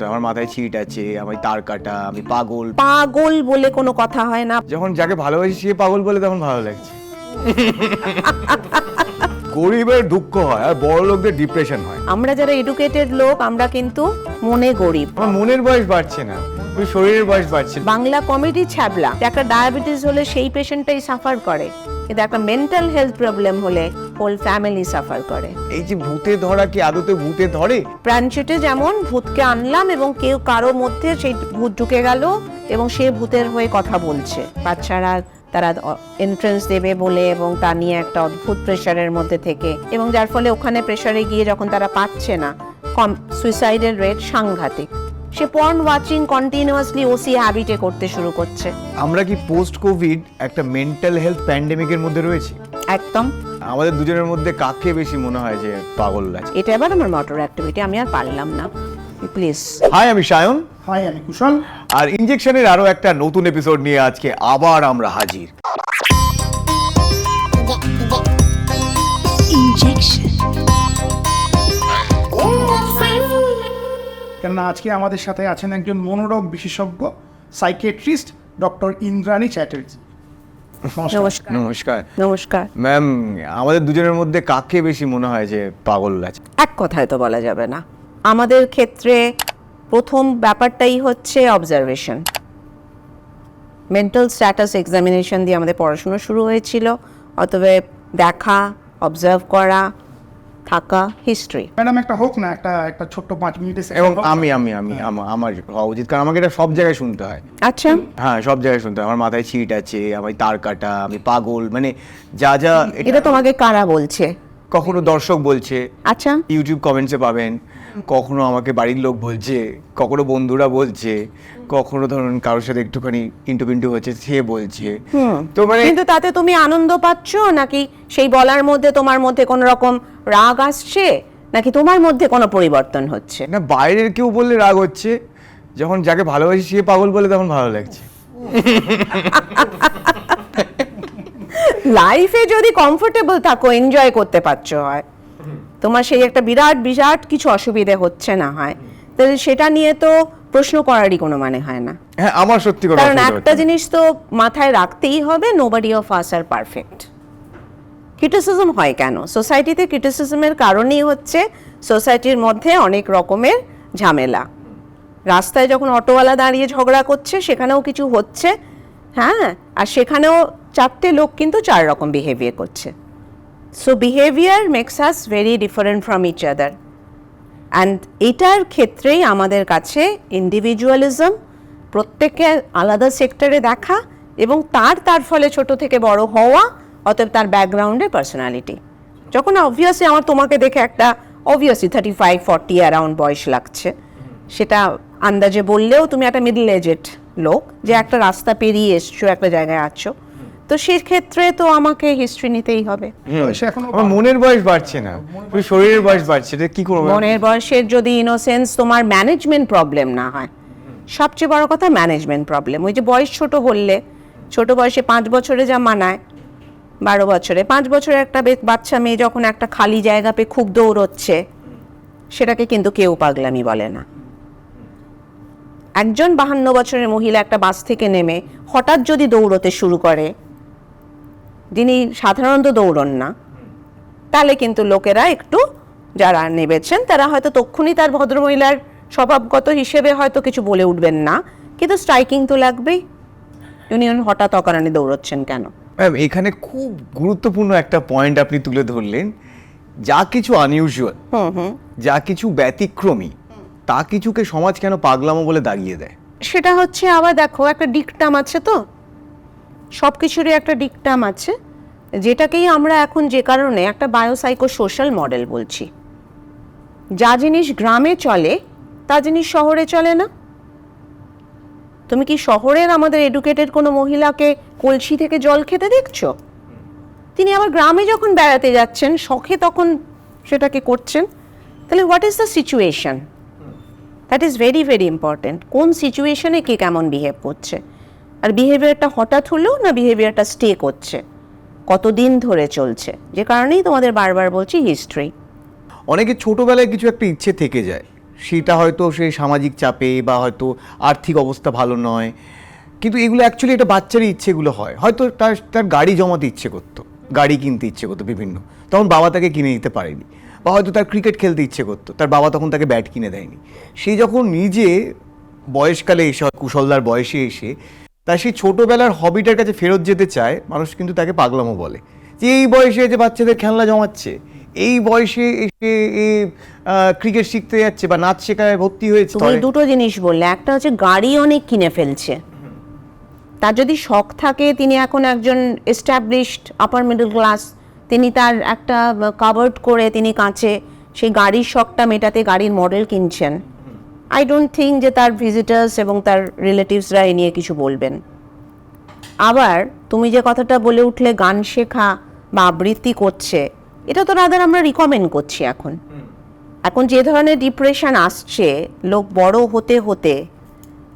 আমার মাথায় ছিট আছে, আমি তার কাটা, আমি পাগল। পাগল বলে কোনো কথা হয় না। যখন যাকে ভালোবাসি সে পাগল বলে তখন ভালো লাগছে। গরিবের দুঃখ হয় আর বড় লোকদের ডিপ্রেশন হয়। আমরা যারা এডুকেটেড লোক আমরা কিন্তু মনে গরিব। আমার মনের বয়স বাড়ছে না, শরীরের বয়স বাড়ছে। বাংলা কমেডি ছ্যাবলা। একটা ডায়াবেটিস হলে সেই পেশেন্টটাই সাফার করে, কিন্তু একটা মেন্টাল হেলথ প্রবলেম হলে হোল ফ্যামিলি সাফার করে। এই যে ভূতে ধরা, কি আদতে ভূতে ধরে? প্রাণচেটে যেমন ভূতকে আনলাম এবং কেউ কারো মধ্যে সেই ভূত ঢুকে গেল এবং সে ভূতের হয়ে কথা বলছে। বাচ্চারা তারা এন্ট্রান্স দেবে বলে এবং তা নিয়ে একটা অদ্ভুত প্রেশারের মধ্যে থেকে, এবং যার ফলে ওখানে প্রেশারে গিয়ে যখন তারা পাচ্ছে না, সুইসাইডের রেট সাংঘাতিক। সে পর্ন ওয়াচিং কন্টিনিউয়াসলি ওসি হ্যাবিটে করতে শুরু করছে। আমরা কি পোস্ট কোভিড একটা মেন্টাল হেলথ প্যান্ডেমিকের মধ্যে রয়েছি? একদম। আমাদের দুজনের মধ্যে কাকে বেশি মনে হয় যে পাগল লাগছে? এটা এবার আমার মোটর অ্যাক্টিভিটি, আমি আর পারলাম না, প্লিজ। হাই, আমি সায়ন। হাই, আমি কুশল। আর ইনজেকশনের আরো একটা নতুন এপিসোড নিয়ে আজকে আবার আমরা হাজির। কেননা আজকে আমাদের সাথে আছেন একজন মনোরোগ বিশেষজ্ঞ সাইকিয়াট্রিস্ট ডক্টর ইন্দ্রাণী চ্যাটার্জি। নমস্কার। নমস্কার। নমস্কার ম্যাম, আমাদের দুজনের মধ্যে কাকে বেশি মনে হয় যে পাগল আছে? এক কথায় তো বলা যাবে না। আমাদের ক্ষেত্রে প্রথম ব্যাপারটাই হচ্ছে অবজারভেশন। মেন্টাল স্ট্যাটাস এক্সামিনেশন দিয়ে আমাদের পড়াশোনা শুরু হয়েছিল, অতএব দেখা, অবজার্ভ করা, থাকা, হিস্ট্রি। ম্যাডাম একটা হোক না, একটা ছোট্ট 5 মিনিটের এবং আমার হওয়া উচিত, কারণ আমাকে এটা সব জায়গায় শুনতে হয়। আচ্ছা, হ্যাঁ, সব জায়গায় শুনতে হয়। আমার মাথায় ছিট আছে, আমি তার কাটা, আমি পাগল, মানে যা যা। এটা তোমাকে কারা বলছে? কখনো দর্শক বলছে, আচ্ছা, ইউটিউব কমেন্টসে পাবেন, কখনো আমাকে বাড়ির লোক বলছে, কখনো বন্ধুরা বলছে, কখনো ধরুন কারোর সাথে একটুখানি ইন্টু পিন্টু হচ্ছে সে বলছে। তো মানে কিন্তু তাতে তুমি আনন্দ পাচ্ছ নাকি সেই বলার মধ্যে তোমার মধ্যে কোনো রকম রাগ আসছে, নাকি তোমার মধ্যে কোনো পরিবর্তন হচ্ছে? না, বাইরের কেউ বললে রাগ হচ্ছে, যখন যাকে ভালোবাসি সে পাগল বলে তখন ভালো লাগছে। লাইফে যদি কমফোর্টেবল থাকো, এনজয় করতে পারছো, হয় তোমার সেই একটা বিরাট বিরাট কিছু অসুবিধে হচ্ছে না হয়, তাহলে সেটা নিয়ে তো প্রশ্ন করারই কোনো মানে হয় না। হ্যাঁ, আমার সত্যি কথা। কারণ একটা জিনিস তো মাথায় রাখতেই হবে, nobody of us are perfect. Criticism হয় কেন? সোসাইটিতে ক্রিটিসিজমের কারণেই হচ্ছে সোসাইটির মধ্যে অনেক রকমের ঝামেলা। রাস্তায় যখন অটোওয়ালা দাঁড়িয়ে ঝগড়া করছে সেখানেও কিছু হচ্ছে, হ্যাঁ, আর সেখানেও 4টে লোক কিন্তু 4 রকম বিহেভিয়ার করছে। So behaviour makes us very different from each other. And এটার ক্ষেত্রেই আমাদের কাছে ইন্ডিভিজুয়ালিজম, প্রত্যেককে আলাদা সেক্টরে দেখা এবং তার ফলে ছোট থেকে বড় হওয়া, অতএব তার ব্যাকগ্রাউন্ডে পার্সোনালিটি। যখন অবভিয়াসলি আমার তোমাকে দেখে একটা অবভিয়াসলি 35-40 অ্যারাউন্ড বয়স লাগছে, সেটা আন্দাজে বললেও তুমি একটা মিডল এজেড লোক যে একটা রাস্তা পেরিয়ে এসছো, একটা জায়গায় আছো, তো সেক্ষেত্রে তো আমাকে হিস্ট্রি নিতেই হবে। আমার মনের বয়স বাড়ছে না, শরীরের বয়স বাড়ছে, এটা কি করবো? মনের বয়সের যদি ইনোসেন্স তোমার ম্যানেজমেন্ট প্রবলেম না হয়, সবচেয়ে বড় কথা ম্যানেজমেন্ট প্রবলেম। ওই যে বয়স ছোট বললে, ছোট বয়সে 5 বছরে যা মানায় 12 বছরে, 5 বছরে একটা বাচ্চা মেয়ে যখন একটা খালি জায়গা পেয়ে খুব দৌড়চ্ছে, সেটাকে কিন্তু কেউ পাগলামি বলে না। একজন 52 বছরের মহিলা একটা বাস থেকে নেমে হঠাৎ যদি দৌড়তে শুরু করে, যিনি সাধারণত দৌড়ন না, তাহলে কিন্তু লোকেরা একটু, যারা নেবেছেন তারা হয়তো তক্ষুনি তার ভদ্রমহিলার স্বভাবগত হিসেবে হয়তো কিছু বলে উঠবেন না, কিন্তু স্ট্রাইকিং তো লাগবেই, উনি হঠাৎ অকারণে দৌড়চ্ছেন কেন। ম্যাম, এখানে খুব গুরুত্বপূর্ণ একটা পয়েন্ট আপনি তুলে ধরলেন। যা কিছু আনইউজুয়াল, যা কিছু ব্যতিক্রমী, তা কিছুকে সমাজ কেন পাগলামো বলে দাগিয়ে দেয়? সেটা হচ্ছে, আবার দেখো, একটা ডিকটাম আছে, তো সব কিছুরই একটা ডিকটাম আছে, যেটাকেই আমরা এখন যে কারণে একটা বায়োসাইকো সোশ্যাল মডেল বলছি। যা জিনিস গ্রামে চলে তা জিনিস শহরে চলে না। তুমি কি শহরের আমাদের এডুকেটেড কোনো মহিলাকে কলসি থেকে জল খেতে দেখছো? তিনি আবার গ্রামে যখন বেড়াতে যাচ্ছেন শখে তখন সেটাকে করছেন। তাহলে what is the situation? That is very very important. কোন সিচুয়েশনে কে কেমন বিহেভ করছে, আর বিহেভিয়ারটা হঠাৎ হলেও না বিহেভিয়ারটা স্টে করছে, কতদিন ধরে চলছে, যে কারণেই তোমাদের বারবার বলছি হিস্ট্রি। অনেকে ছোটবেলায় কিছু একটা ইচ্ছে থেকে যায়, সেটা হয়তো সেই সামাজিক চাপে বা হয়তো আর্থিক অবস্থা ভালো নয়, কিন্তু এগুলো অ্যাকচুয়ালি একটা বাচ্চারই ইচ্ছেগুলো হয়, হয়তো তার গাড়ি জমাতে ইচ্ছে করতো, গাড়ি কিনতে ইচ্ছে করতো বিভিন্ন, তখন বাবা তাকে কিনে দিতে পারেনি, বা হয়তো তার ক্রিকেট খেলতে ইচ্ছে করতো, তার বাবা তখন তাকে ব্যাট কিনে দেয়নি। সে যখন নিজে বয়সকালে এসে, কুশলদার বয়সে এসে তার সেই ছোটোবেলার হবিটার কাছে ফেরত যেতে চায়, মানুষ কিন্তু তাকে পাগলামো বলে, যে এই বয়সে যে বাচ্চাদের খেলনা জমাচ্ছে, এই বয়সে এসে ক্রিকেট শিখতে যাচ্ছে বা নাচ শেখায় ভর্তি হয়েছে। তুমি দুটো জিনিস বললে, একটা হচ্ছে গাড়ি অনেক কিনে ফেলছে, তার যদি শখ থাকে, তিনি এখন একজন এস্টাবলিশড আপার মিডল ক্লাস, তিনি তার একটা কাভার্ড করে তিনি কাঁচে সেই গাড়ির শখটা মেটাতে গাড়ির মডেল কিনছেন। আই ডোন্ট থিঙ্ক যে তার ভিজিটার্স এবং তার রিলেটিভসরা এ নিয়ে কিছু বলবেন। আবার তুমি যে কথাটা বলে উঠলে গান শেখা বা আবৃত্তি করছে, এটা তো রাদার আমরা রিকমেন্ড করছি। এখন যে ধরনের ডিপ্রেশন আসছে, লোক বড় হতে হতে,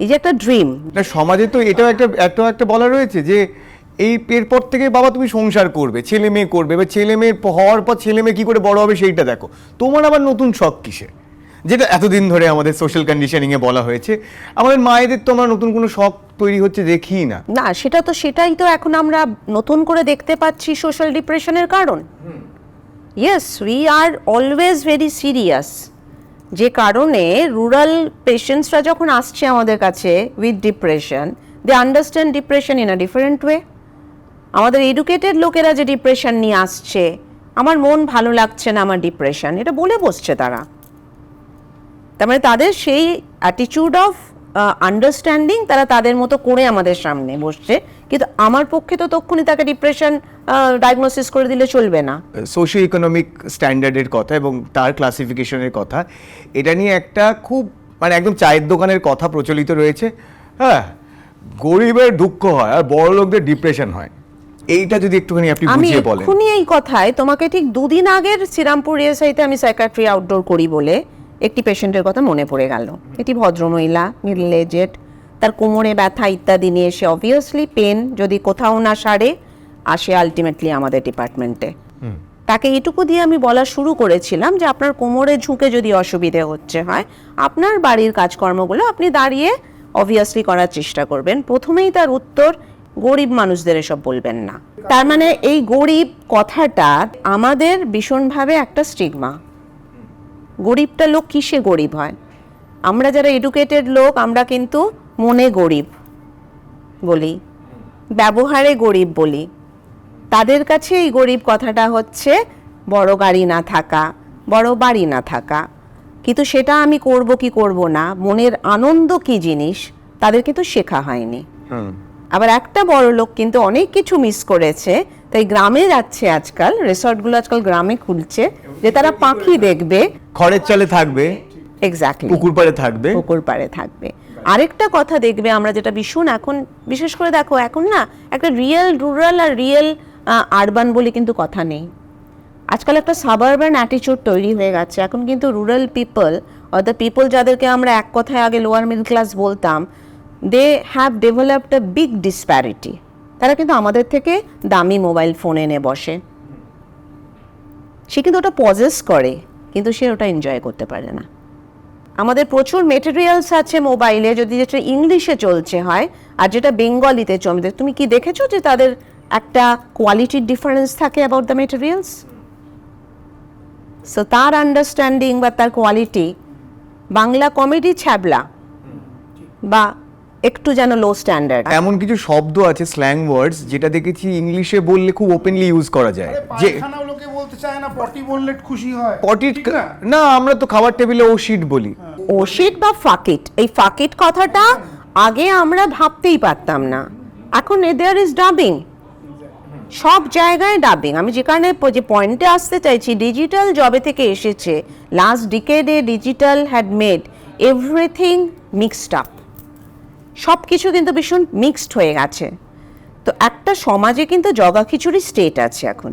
এই যে একটা ড্রিম, সমাজে তো এটাও একটা বলা রয়েছে যে এরপর থেকে বাবা তুমি সংসার করবে, ছেলে মেয়ে করবে, এবার ছেলে মেয়ে হওয়ার পর ছেলে মেয়ে কী করে বড় হবে সেইটা দেখো, তোমার আবার নতুন শখ কিসে, যেটা এতদিন ধরে আমাদের সোশ্যাল কন্ডিশনিংয়ে বলা হয়েছে। আমাদের মায়েদের তো আমরা নতুন কোনো শখ তৈরি হচ্ছে দেখি না। না, সেটাই তো এখন আমরা নতুন করে দেখতে পাচ্ছি সোশ্যাল ডিপ্রেশনের কারণ। Yes, we are always very serious, যে কারণে রুরাল পেশেন্টসরা যখন আসছে আমাদের কাছে with depression, they understand depression in a different way. আমাদের এডুকেটেড লোকেরা যে ডিপ্রেশন নিয়ে আসছে, আমার মন ভালো লাগছে না, আমার ডিপ্রেশন, এটা বলে বসছে তারা। তার মানে তাদের সেই অ্যাটিটিউড অফ আন্ডারস্ট্যান্ডিং, তারা তাদের মতো করে আমাদের সামনে বসছে। কিন্তু আমার পক্ষে তো তখনই তাকে ডিপ্রেশন ডায়াগনোসিস করে দিলে চলবে না। সোশিও ইকোনমিক স্ট্যান্ডার্ডের কথা এবং তার ক্লাসিফিকেশনের কথা, এটা নিয়ে একটা খুব মানে একদম চায়ের দোকানের কথা প্রচলিত রয়েছে। হ্যাঁ, গরিবের দুঃখ হয় আর বড় লোকদের ডিপ্রেশন হয়, এইটা যদি একটুখানি আপনি বুঝিয়ে বলেন। আমি এক্ষুনি এই কথায় তোমাকে ঠিক 2 দিন আগের শ্রীরামপুর ইএসআইতে আমি সাইকিয়াট্রি আউটডোর করি বলে একটি পেশেন্টের কথা মনে পড়ে গেল। এটি ভদ্রমহিলা, মিডল এজেড, তার কোমরে ব্যথা ইত্যাদি নিয়ে এসে, অবভিয়াসলি পেন যদি কোথাও না সারে, আসে আলটিমেটলি আমাদের ডিপার্টমেন্টে। তাকে এটুকু দিয়ে আমি বলা শুরু করেছিলাম যে আপনার কোমরে ঝুঁকে যদি অসুবিধে হচ্ছে হয়, আপনার বাড়ির কাজকর্মগুলো আপনি দাঁড়িয়ে অবভিয়াসলি করার চেষ্টা করবেন। প্রথমেই তার উত্তর, গরিব মানুষদের এসব বলবেন না। তার মানে এই গরিব কথাটা আমাদের ভীষণভাবে একটা স্টিগমা। গরিবটা লোক কিসে গরিব হয়? আমরা যারা এডুকেটেড লোক, আমরা কিন্তু মনে গরিব বলি, ব্যবহারে গরিব বলি। তাদের কাছে এই গরিব কথাটা হচ্ছে বড় গাড়ি না থাকা, বড় বাড়ি না থাকা। কিন্তু সেটা আমি করব কি করব না, মনের আনন্দ কি জিনিস, তাদের কিন্তু শেখা হয়নি। আবার একটা বড় লোক কিন্তু অনেক কিছু মিস করেছে, তাই গ্রামে যাচ্ছে আজকাল, রিসর্টগুলো আজকাল গ্রামে খুলছে, যে তারা পাখি দেখবে, খড়ের চালে থাকবে, এক্স্যাক্টলি পুকুর পাড়ে থাকবে, পুকুর পাড়ে থাকবে। আরেকটা কথা দেখবে আমরা, যেটা ভীষণ এখন বিশেষ করে দেখো, এখন না একটা রিয়েল রুরাল আর রিয়েল আরবান বলে কিন্তু কথা নেই। আজকাল একটা সাবারবান অ্যাটিটিউড তৈরি হয়ে গেছে। এখন কিন্তু rural people, or the people যাদেরকে আমরা এক কথায় আগে লোয়ার মিডল ক্লাস বলতাম, they have developed a big disparity. তারা কিন্তু আমাদের থেকে দামি মোবাইল ফোন এনে বসে, সে কিন্তু ওটা পজেস করে, কিন্তু সে ওটা এনজয় করতে পারে না। আমাদের প্রচুর মেটেরিয়ালস আছে মোবাইলে, যদি যেটা ইংলিশে চলছে হয় আর যেটা বেঙ্গলিতে চলছে, তুমি কি দেখেছো যে তাদের একটা কোয়ালিটির ডিফারেন্স থাকে অ্যাবাউট দ্য মেটেরিয়ালস? সো তার আন্ডারস্ট্যান্ডিং বা তার কোয়ালিটি, বাংলা কমেডি ছ্যাবলা বা একটু যেন লো স্ট্যান্ডার্ড। এমন কিছু শব্দ আছে, স্ল্যাং ওয়ার্ডস, যেটা দেখেছি ইংলিশে বললে খুব ওপেনলি ইউজ করা যায়। যে পায়খানাও লোকে বলতে চায় না, পটি বললে খুশি হয়। পটি ঠিক না? না, আমরা তো খাবার টেবিলে ও শিট বলি। ওশিট বা ফাকিট, এই ফাকিট কথাটা আগে আমরা ভাবতেই পারতাম না, এখন দেয়ার ইজ ডাবিং, সব জায়গায় ডাবিং। আমি যে কারণে যে পয়েন্টে আসতে চাইছি, ডিজিটাল জবে থেকে এসেছে, লাস্ট ডিকেডে digital had made everything mixed up, সব কিছু কিন্তু ভীষণ মিক্সড হয়ে গেছে। তো একটা সমাজে কিন্তু জগা খিচুড়ি স্টেট আছে এখন।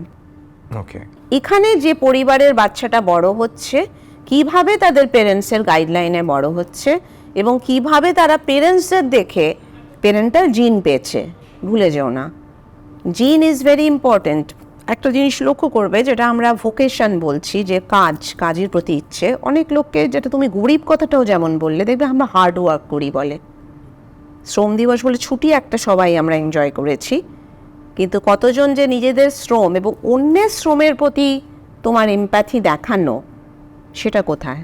ওকে, এখানে যে পরিবারের বাচ্চাটা বড় হচ্ছে, কিভাবে তাদের পেরেন্টসের গাইডলাইনে বড় হচ্ছে এবং কিভাবে তারা পেরেন্টসদের দেখে প্যারেন্টাল জিন পেয়েছে, ভুলে যেও না, জিন ইজ ভেরি ইম্পর্টেন্ট। একটা জিনিস লক্ষ্য করবে, যেটা আমরা ভোকেশন বলছি, যে কাজের প্রতি ইচ্ছে, অনেক লোককে, যেটা তুমি গরিব কথাটাও যেমন বললে, দেখবে আমরা হার্ড ওয়ার্ক করি বলে। শ্রম দিবস বলে ছুটি একটা সবাই আমরা এনজয় করেছি, কিন্তু কতজন যে নিজেদের শ্রম এবং অন্যের শ্রমের প্রতি তোমার এমপ্যাথি দেখানো, সেটা কোথায়?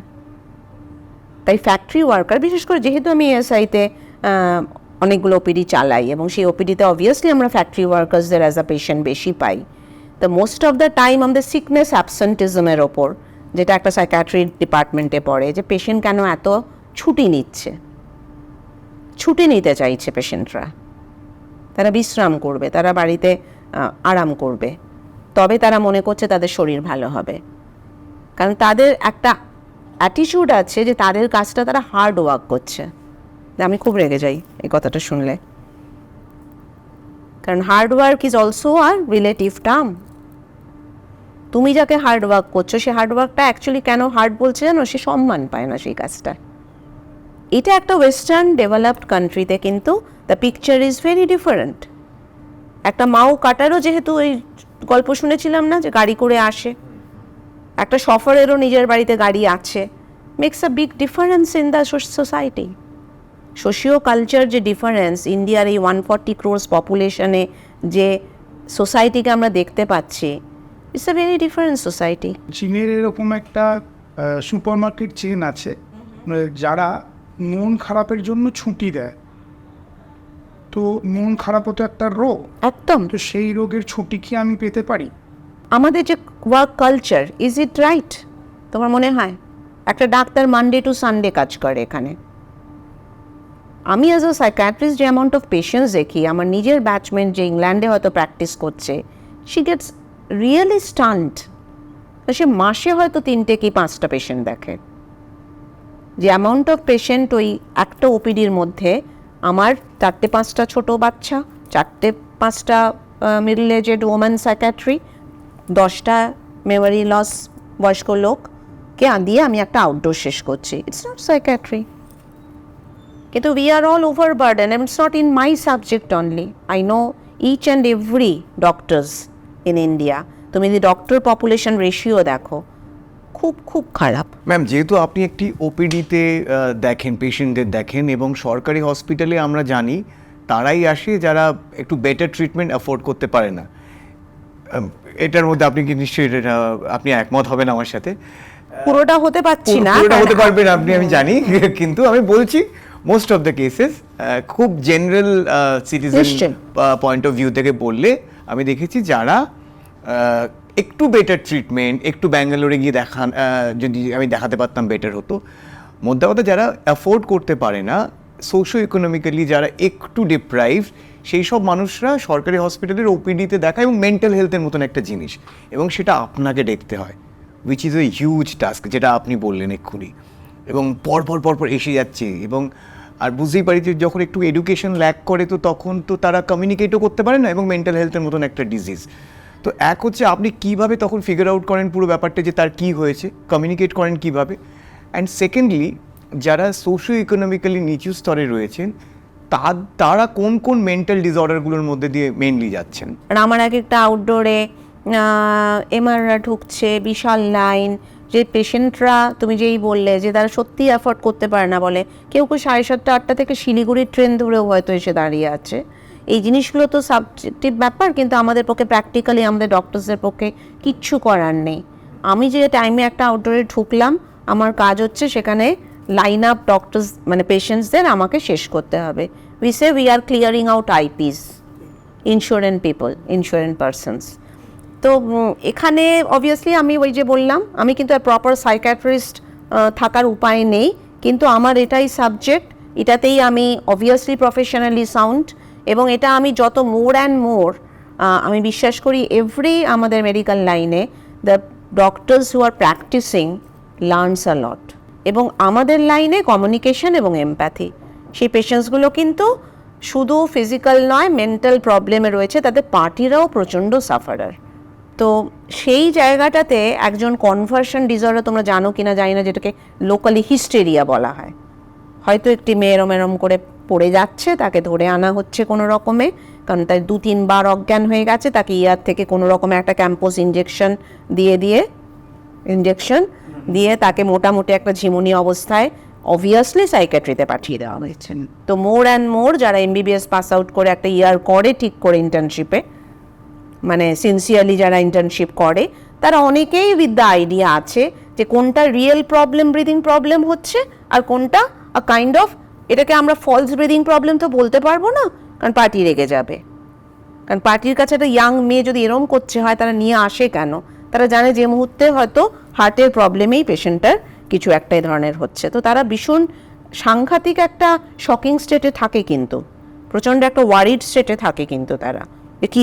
তাই ফ্যাক্টরি ওয়ার্কার, বিশেষ করে যেহেতু আমি এএসআইতে অনেকগুলো ওপিডি চালাই, এবং সেই ওপিডিতে অবভিয়াসলি আমরা ফ্যাক্টরি ওয়ার্কার্সদের অ্যাজ আ পেশেন্ট বেশি পাই। তো মোস্ট অফ দ্য টাইম আমাদের সিকনেস অ্যাবসেন্টিজমের ওপর, যেটা একটা সাইকিয়াট্রি ডিপার্টমেন্টে পড়ে, যে পেশেন্ট কেন এত ছুটি নিচ্ছে, ছুটি নিতে চাইছে পেশেন্টরা, তারা বিশ্রাম করবে, তারা বাড়িতে আরাম করবে, তবে তারা মনে করছে তাদের শরীর ভালো হবে। কারণ তাদের একটা অ্যাটিটিউড আছে যে তাদের কাজটা তারা হার্ড ওয়ার্ক করছে। আমি খুব রেগে যাই এই কথাটা শুনলে, কারণ hard work is also are relative term. তুমি যাকে হার্ড ওয়ার্ক করছো, সে হার্ড ওয়ার্কটা অ্যাকচুয়ালি কেন হার্ড বলছে জানো? সে সম্মান পায় না সেই কাজটা। এটা একটা ওয়েস্টার্ন ডেভেলপড কান্ট্রিতে কিন্তু the picture is very different. একটা মাও কাটারও যেহেতু ওই গল্প শুনেছিলাম না, যে গাড়ি করে আসে, একটা সফরেরও নিজের বাড়িতে গাড়ি আছে, makes a big difference in the society. Socio culture যে ডিফারেন্স, ইন্ডিয়ার এই 140 crores পপুলেশনে যে সোসাইটিকে আমরা দেখতে পাচ্ছি, it's a very different society. চীনের এরকম একটা সুপারমার্কেট চেন আছে, যারা মন খারাপের জন্য ছুটি দেয়। তো মন খারাপও তো একটা রোগ, একদম। তো সেই রোগের ছুটি কি আমি পেতে পারি? আমাদের যে work culture, is it right তোমার মনে হয়? একটা ডাক্তার মানডে টু সানডে কাজ করে এখানে। আমি অ্যাজ আ সাইকিয়াট্রিস্ট যে অ্যামাউন্ট অফ পেশেন্টস দেখি, আমার নিজের ব্যাচমেন্ট যে ইংল্যান্ডে হয়তো প্র্যাকটিস করছে, শি গেটস রিয়েলি স্টান্ট। সে মাসে হয়তো 3টে কি 5টা পেশেন্ট দেখে। যে অ্যামাউন্ট অফ পেশেন্ট ওই একটা ওপিডির মধ্যে, আমার 4-5টা ছোটো বাচ্চা, 4-5টা মিডল এজেড ওম্যান সাইকিয়াট্রি, 10টা মেমোরি লস বয়স্ক লোককে দিয়ে আমি একটা আউটডোর শেষ করছি। It's not psychiatry. কিন্তু we are all overburden, and it's not in my subject only. I know each and every doctors in India. তুমি যদি ডক্টর পপুলেশন রেশিও দেখো, খুব খুব খারাপ। ম্যাম, যেহেতু আপনি একটি ওপিডিতে দেখেন, পেশেন্টদের দেখেন, এবং সরকারি হসপিটালে আমরা জানি তারাই আসে যারা একটু বেটার ট্রিটমেন্ট অ্যাফোর্ড করতে পারে না। এটার মধ্যে আপনি কি নিশ্চয়ই আপনি একমত হবেন আমার সাথে? পুরোটা হতে পারছি না, পুরোটা হতে পারবেন আপনি, আমি জানি, কিন্তু আমি বলছি মোস্ট অফ দ্য কেসেস খুব general citizen point of view থেকে বললে আমি দেখেছি যারা একটু বেটার ট্রিটমেন্ট, একটু ব্যাঙ্গালোরে গিয়ে যদি আমি দেখাতে পারতাম বেটার হতো। মোদ্দা কথা, যারা অ্যাফোর্ড করতে পারে না, সোশিও ইকোনমিক্যালি যারা একটু ডিপ্রাইভ, সেই সব মানুষরা সরকারি হসপিটালের ওপিডিতে দেখা, এবং মেন্টাল হেলথের মতন একটা জিনিস, এবং সেটা আপনাকে দেখতে হয়, which is a huge task, যেটা আপনি বললেন এক্ষুনি, এবং পরপর এসে যাচ্ছে। এবং আর বুঝতেই পারি যে যখন একটু এডুকেশন ল্যাক করে, তো তখন তো তারা কমিউনিকেটও করতে পারে না, এবং মেন্টাল হেলথের মতন একটা ডিজিজ। তো এক হচ্ছে আপনি কীভাবে তখন ফিগার আউট করেন পুরো ব্যাপারটা, যে তার কী হয়েছে, কমিউনিকেট করেন কীভাবে। অ্যান্ড সেকেন্ডলি, যারা সোশিও ইকোনমিক্যালি নিচু স্তরে রয়েছেন, তারা কোন কোন মেন্টাল ডিসঅর্ডারগুলোর মধ্যে দিয়ে মেনলি যাচ্ছেন? আর আমার এক একটা আউটডোরে এমআররা ঢুকছে, বিশাল লাইন, যে পেশেন্টরা তুমি যেই বললে যে তারা সত্যি অ্যাফোর্ড করতে পারে না বলে, কেউ 7:30-8টা থেকে শিলিগুড়ির ট্রেন ধরেও হয়তো এসে দাঁড়িয়ে আছে। এই জিনিসগুলো তো সাবজেক্টিভ ব্যাপার, কিন্তু আমাদের পক্ষে প্র্যাকটিক্যালি, আমাদের ডক্টরসদের পক্ষে কিচ্ছু করার নেই। আমি যে টাইমে একটা আউটডোরে ঢুকলাম, আমার কাজ হচ্ছে সেখানে লাইন আপ ডক্টরস মানে পেশেন্টসদের আমাকে শেষ করতে হবে। We say we are clearing out eyepiece, insurance people, insurance persons. তো এখানে অবভিয়াসলি আমি ওই যে বললাম, আমি কিন্তু আর প্রপার সাইকিয়াট্রিস্ট থাকার উপায় নেই, কিন্তু আমার এটাই সাবজেক্ট, এটাতেই আমি অবভিয়াসলি প্রফেশনালি সাউন্ড, এবং এটা আমি যত মোর অ্যান্ড মোর আমি বিশ্বাস করি এভরি আমাদের মেডিকেল লাইনে the doctors who are practising learns a lot. এবং আমাদের লাইনে কমিউনিকেশন এবং এমপ্যাথি, সেই পেশেন্টসগুলো কিন্তু শুধু ফিজিক্যাল নয়, মেন্টাল প্রবলেমে রয়েছে, তাদের পার্টিরাও প্রচণ্ড সাফারার। তো সেই জায়গাটাতে একজন কনভার্সন ডিসঅর্ডার, তোমরা জানো কিনা জানি না, যেটাকে লোকালি হিস্টেরিয়া বলা হয়, হয়তো একটি মেয়ে এরম করে পড়ে যাচ্ছে, তাকে ধরে আনা হচ্ছে কোনো রকমে, কারণ তার 2-3 বার অজ্ঞান হয়ে গেছে, তাকে ইয়ার থেকে কোনো রকমে একটা ক্যাম্পাস ইঞ্জেকশন দিয়ে তাকে মোটামুটি একটা ঝিমুনি অবস্থায় অবভিয়াসলি সাইকিয়াট্রিতে পাঠিয়ে দেওয়া হয়েছে। তো মোর অ্যান্ড মোর যারা MBBS পাস আউট করে একটা ইয়ার করে ঠিক করে ইন্টার্নশিপে, মানে সিনসিয়ারলি যারা ইন্টার্নশিপ করে, তারা অনেকেই উইথ দ্য আইডিয়া আছে যে কোনটা রিয়েল প্রবলেম, ব্রিদিং প্রবলেম হচ্ছে, আর কোনটা আ কাইন্ড অফ, এটাকে আমরা ফলস ব্রিদিং প্রবলেম তো বলতে পারবো না, কারণ পার্টি রেগে যাবে। কারণ পার্টির কাছে একটা ইয়াং মেয়ে যদি এরম করছে হয়, তারা নিয়ে আসে কেন? তারা জানে যে মুহূর্তে হয়তো হার্টের প্রবলেমেই পেশেন্টটার কিছু একটা ধরনের হচ্ছে। তো তারা ভীষণ সাংঘাতিক একটা শকিং স্টেটে থাকে, কিন্তু প্রচণ্ড একটা ওয়ারিড স্টেটে থাকে কিন্তু তারা, যে কী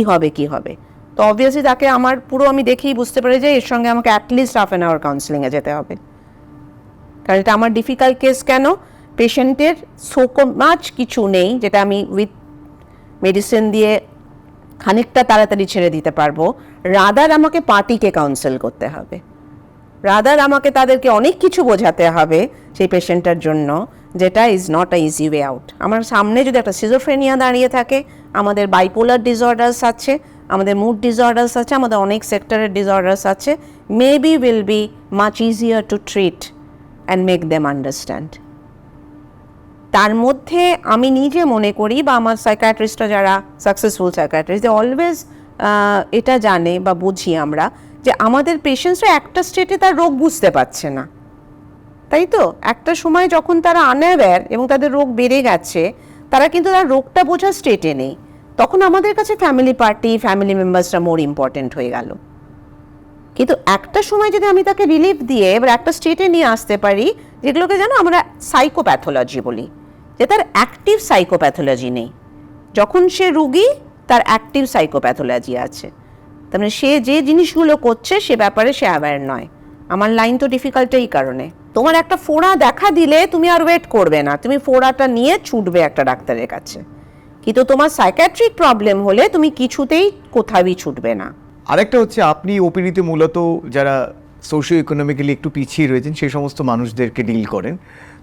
হবে। তো অবভিয়াসলি তাকে আমার পুরো আমি দেখেই বুঝতে পারি যে এর সঙ্গে আমাকে অ্যাটলিস্ট হাফ অ্যান আওয়ার কাউন্সিলিংয়ে যেতে হবে। কারণ এটা আমার ডিফিকাল্ট কেস কেন, পেশেন্টের সো মাচ কিছু নেই যেটা আমি উইথ মেডিসিন দিয়ে খানিকটা তাড়াতাড়ি ছেড়ে দিতে পারবো। রাদার আমাকে পার্টিকে কাউন্সেল করতে হবে, রাদার আমাকে তাদেরকে অনেক কিছু বোঝাতে হবে সেই পেশেন্টটার জন্য, যেটা is not a easy way out. আমার সামনে যদি একটা সিজোফ্রেনিয়া দাঁড়িয়ে থাকে, আমাদের বাইপোলার ডিসঅর্ডার্স আছে, আমাদের মুড ডিসঅর্ডার্স আছে, আমাদের অনেক সেক্টরের ডিসঅর্ডার্স আছে, maybe will be much easier to treat and make them understand. তার মধ্যে আমি নিজে মনে করি, বা আমার সাইকিয়াট্রিস্টরা যারা সাকসেসফুল সাইকিয়াট্রিস্ট, অলওয়েজ এটা জানে বা বুঝি আমরা যে আমাদের পেশেন্টসরা একটা স্টেটে তার রোগ বুঝতে পারছে না, তাই তো? একটা সময় যখন তারা আনঅ্যাওয়্যার এবং তাদের রোগ বেড়ে গেছে, তারা কিন্তু তার রোগটা বোঝার স্টেটে নেই, তখন আমাদের কাছে ফ্যামিলি মেম্বার্সরা মোর ইম্পর্টেন্ট হয়ে গেল। কিন্তু একটা সময় যদি আমি তাকে রিলিফ দিয়ে এবার একটা স্টেটে নিয়ে আসতে পারি, যেগুলোকে যেন আমরা সাইকোপ্যাথোলজি বলি, যে তার অ্যাক্টিভ সাইকোপ্যাথোলজি নেই, যখন সে রুগী তার অ্যাক্টিভ সাইকোপ্যাথোলজি আছে, তার মানে সে যে জিনিসগুলো করছে সে ব্যাপারে সে অ্যাওয়্যার নয়। আমার লাইন তো ডিফিকাল্ট এই কারণে, তোমার একটা ফোড়া দেখা দিলে তুমি আর ওয়েট করবে না, তুমি ফোড়াটা নিয়ে ছুটবে একটা ডাক্তারের কাছে। কিন্তু তোমার সাইকিয়াট্রিক প্রবলেম হলে তুমি কিছুতেই কোথাওই ছুটবে না। আরেকটা হচ্ছে, আপনি ওপিডিতে মূলত যারা সোশিও ইকোনমিক্যালি একটু পিছিয়ে রয়েছেন সেই সমস্ত মানুষদেরকে ডিল করেন,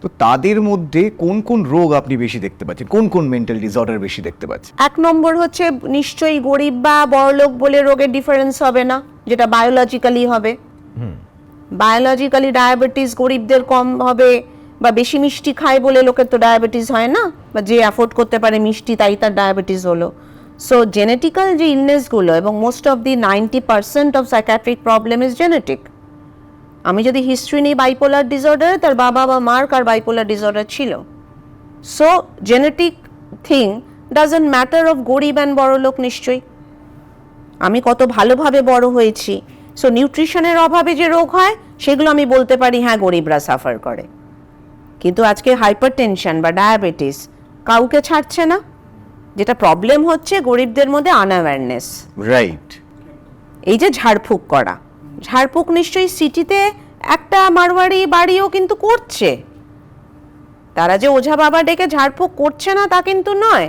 তো তাদের মধ্যে কোন কোন রোগ আপনি বেশি দেখতে পাচ্ছেন, কোন মেন্টাল ডিসঅর্ডার বেশি দেখতে পাচ্ছেন? 1 নম্বর হচ্ছে নিশ্চয়ই গরিব বা বড়লোক বলে রোগের ডিফারেন্স হবে না, যেটা বায়োলজিক্যালি হবে। বায়োলজিক্যালি ডায়াবেটিস গরিবদের কম হবে, বা বেশি মিষ্টি খায় বলে লোকের তো ডায়াবেটিস হয় না, বা যে অ্যাফোর্ড করতে পারে মিষ্টি তাই তার ডায়াবেটিস হলো। সো জেনেটিক্যাল যে ইলনেসগুলো, এবং most of the 90% of psychiatric problem is genetic. আমি যদি হিস্ট্রি নিই বাইপোলার ডিসঅর্ডার, তার বাবা বা মার কার বাইপোলার ডিসঅর্ডার ছিল। So genetic thing doesn't matter of গরিব অ্যান্ড বড় লোক। নিশ্চয়ই আমি কত ভালোভাবে বড় হয়েছি, সো নিউট্রিশনের অভাবে যে রোগ হয় সেগুলো আমি বলতে পারি হ্যাঁ গরিবরা সাফার করে। কিন্তু আজকে হাইপারটেনশন বা ডায়াবেটিস কাউকে ছাড়ছে না। যেটা প্রবলেম হচ্ছে গরিবদের মধ্যে আনঅ্যাওয়ারনেস। রাইট। এই যে ঝাড়ফুঁক করা, ঝাড়ফুঁক নিশ্চয়ই সিটিতে একটা মারওয়াড়ি বাড়িও কিন্তু করছে, তারা যে ওঝা বাবা ডেকে ঝাড়ফুঁক করছে না তা কিন্তু নয়,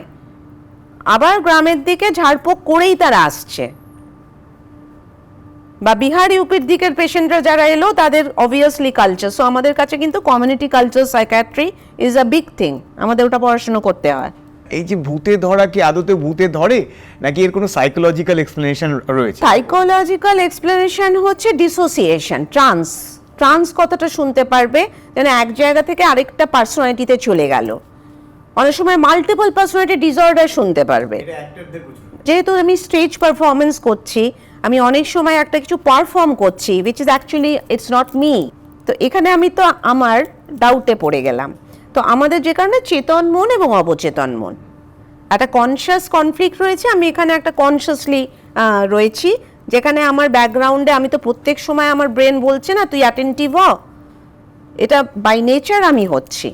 আবার গ্রামের দিকে ঝাড়ফুঁক করেই তারা আসছে। বা বিহার ইউপির দিকের পেশেন্টরা যারা এলো তাদের অবভিয়াসলি কালচার, সো আমাদের কাছে কিন্তু community culture psychiatry is a big thing, আমাদের ওটা পড়াশোনা করতে হয়। এই যে ভূতে ধরা কি আদতে ভূতে ধরে, নাকি এর কোনো সাইকোলজিক্যাল এক্সপ্লেনেশন রয়েছে? সাইকোলজিক্যাল এক্সপ্লেনেশন হচ্ছে ডিসোসিয়েশন, ট্রান্স কথাটা শুনতে পারবে, যেন এক জায়গা থেকে আরেকটা পার্সোনালিটিতে চলে গেল। অনেক সময় মাল্টিপল পার্সোনালিটি ডিসঅর্ডার শুনতে পারবে। যেহেতু আমি স্টেজ পারফরমেন্স করছি, আমি অনেক সময় একটা কিছু পারফর্ম করছি which is actually it's not me. তো এখানে আমি তো আমার ডাউটে পড়ে গেলাম। তো আমাদের যে কারণে চেতন মন এবং অবচেতন মন, একটা কনসিয়াস কনফ্লিক্ট রয়েছে। আমি এখানে একটা কনসিয়াসলি রয়েছি, যেখানে আমার ব্যাকগ্রাউন্ডে আমি তো প্রত্যেক সময় আমার ব্রেন বলছে না তুই অ্যাটেন্টিভ হ, এটা বাই নেচার আমি হচ্ছি।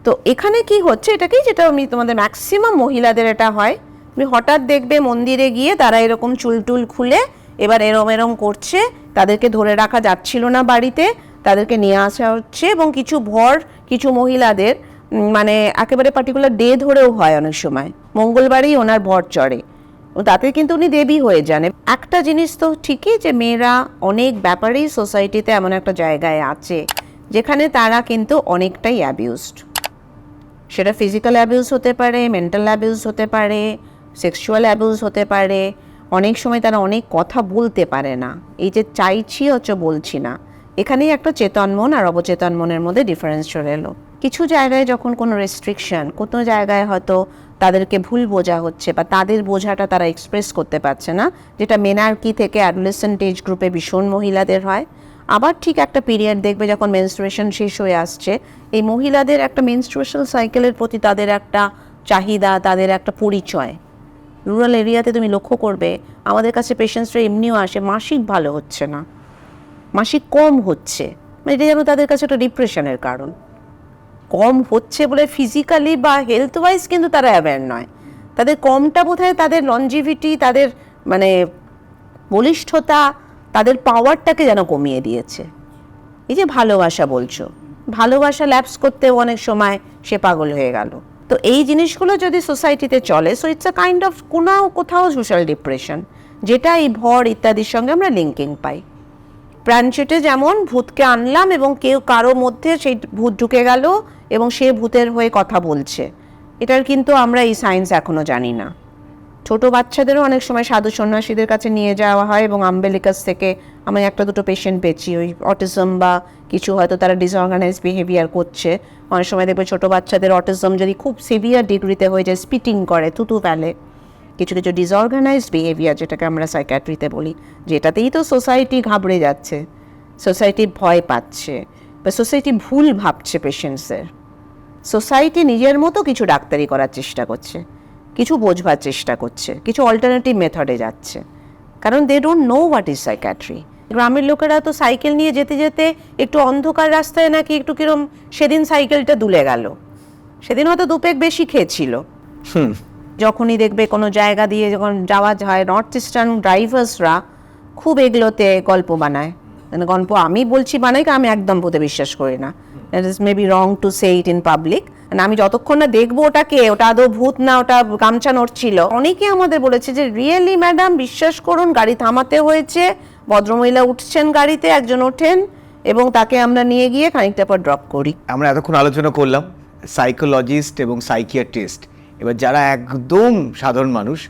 তো এখানে কি হচ্ছে, এটাকেই যেটা আমি তোমাদের ম্যাক্সিমাম মহিলাদের এটা হয়, তুমি হঠাৎ দেখবে মন্দিরে গিয়ে তারা এরকম চুলটুল খুলে এবার এরম করছে, তাদেরকে ধরে রাখা যাচ্ছিল না বাড়িতে, তাদেরকে নিয়ে আসা হচ্ছে। এবং কিছু মহিলাদের মানে একেবারে পার্টিকুলার ডে ধরেও হয়, অনেক সময় মঙ্গলবারেই ওনার ভর চড়ে, তাতে কিন্তু উনি দেবী হয়ে যান। একটা জিনিস তো ঠিকই যে মেয়েরা অনেক ব্যাপারেই সোসাইটিতে এমন একটা জায়গায় আছে যেখানে তারা কিন্তু অনেকটাই অ্যাবিউজড। সেটা ফিজিক্যাল অ্যাবিউজ হতে পারে, মেন্টাল অ্যাবিউজ হতে পারে, সেক্সুয়াল অ্যাবিউজ হতে পারে। অনেক সময় তারা অনেক কথা বলতে পারে না, এই যে চাইছি অথচ বলছি না, এখানেই একটা চেতন মন আর অবচেতন মনের মধ্যে ডিফারেন্স চলে এলো। কিছু জায়গায় যখন কোনো রেস্ট্রিকশন, কোনো জায়গায় হয়তো তাদেরকে ভুল বোঝা হচ্ছে বা তাদের বোঝাটা তারা এক্সপ্রেস করতে পারছে না, যেটা মেনার্কি থেকে অ্যাডোলেসেন্ট এজ গ্রুপে ভীষণ মহিলাদের হয়। আবার ঠিক একটা পিরিয়ড দেখবে যখন মেনস্ট্রুয়েশন শেষ হয়ে আসছে, এই মহিলাদের একটা মেনস্ট্রুয়েশনাল সাইকেলের প্রতি তাদের একটা চাহিদা, তাদের একটা পরিচয়। রুরাল এরিয়াতে তুমি লক্ষ্য করবে আমাদের কাছে পেশেন্টসরা এমনিও আসে, মাসিক ভালো হচ্ছে না, মাসিক কম হচ্ছে, এটা যেন তাদের কাছে একটা ডিপ্রেশনের কারণ। কম হচ্ছে বলে ফিজিক্যালি বা হেলথ ওয়াইজ কিন্তু তারা অ্যাওয়্যার নয়, তাদের কমটা বোধহয় তাদের লনজিভিটি, তাদের মানে বলিষ্ঠতা, তাদের পাওয়ারটাকে যেন কমিয়ে দিয়েছে। এই যে ভালোবাসা বলছো, ভালোবাসা ল্যাপস করতেও অনেক সময় সে পাগল হয়ে গেল। তো এই জিনিসগুলো যদি সোসাইটিতে চলে, so it's a kind of কোথাও সোশ্যাল ডিপ্রেশন, যেটা এই ভর ইত্যাদির সঙ্গে আমরা লিঙ্কিং পাই। প্রাণচেটে যেমন ভূতকে আনলাম এবং কেউ কারো মধ্যে সেই ভূত ঢুকে গেল এবং সে ভূতের হয়ে কথা বলছে, এটার কিন্তু আমরা এই সায়েন্স এখনো জানি না। ছোট বাচ্চাদেরও অনেক সময় সাধু সন্ন্যাসীদের কাছে নিয়ে যাওয়া হয় এবং আম্বেলিকাস থেকে আমি একটা দুটো পেশেন্ট পেয়েছি, ওই অটিজম বা কিছু হয়তো তারা ডিসঅর্গানাইজ বিহেভিয়ার করছে। অনেক সময় দেখবে ছোটো বাচ্চাদের অটিজম যদি খুব সিভিয়ার ডিগ্রিতে হয়ে যায়, স্পিটিং করে, থুতু ফেলে, কিছু কিছু ডিসঅর্গানাইজড বিহেভিয়ার যেটাকে আমরা সাইকিয়াট্রিতে বলি, যেটাতেই তো সোসাইটি ঘাবড়ে যাচ্ছে, সোসাইটি ভয় পাচ্ছে বা সোসাইটি ভুল ভাবছে পেশেন্টসের। সোসাইটি নিজের মতো কিছু ডাক্তারি করার চেষ্টা করছে, কিছু বোঝবার চেষ্টা করছে, কিছু অল্টারনেটিভ মেথডে যাচ্ছে, কারণ they don't know what is psychiatry. গ্রামের লোকেরা তো সাইকেল নিয়ে যেতে যেতে একটু অন্ধকার রাস্তায় নাকি একটু কিরম সেদিন সাইকেলটা দুলে গেল, সেদিন হয়তো দুপেক বেশি খেয়েছিল। যখনই দেখবে কোনো জায়গা দিয়ে যখন যাওয়া যায়, নর্থ ইস্টার্ন ড্রাইভার্সরা খুব এগুলোতে গল্প বানায়, মানে গল্প আমি বলছি বানাই, আমি একদম ভূতে বিশ্বাস করি না। It is may be wrong to say it in public. আমি যতক্ষণ না দেখবো ওটাকে, ওটা আদৌ ভূত না ওটা গামছা নড়ছিল। অনেকে আমাদের বলেছে যে রিয়েলি ম্যাডাম বিশ্বাস করুন, গাড়ি থামাতে হয়েছে, ভদ্রমহিলা উঠছেন গাড়িতে, একজন ওঠেন এবং তাকে আমরা নিয়ে গিয়ে খানিকটা পর ড্রপ করি। আমরা এতক্ষণ আলোচনা করলাম সাইকোলজিস্ট এবং সাইকিয়াট্রিস্ট। এবার যারা একদম সাধারণ মানুষ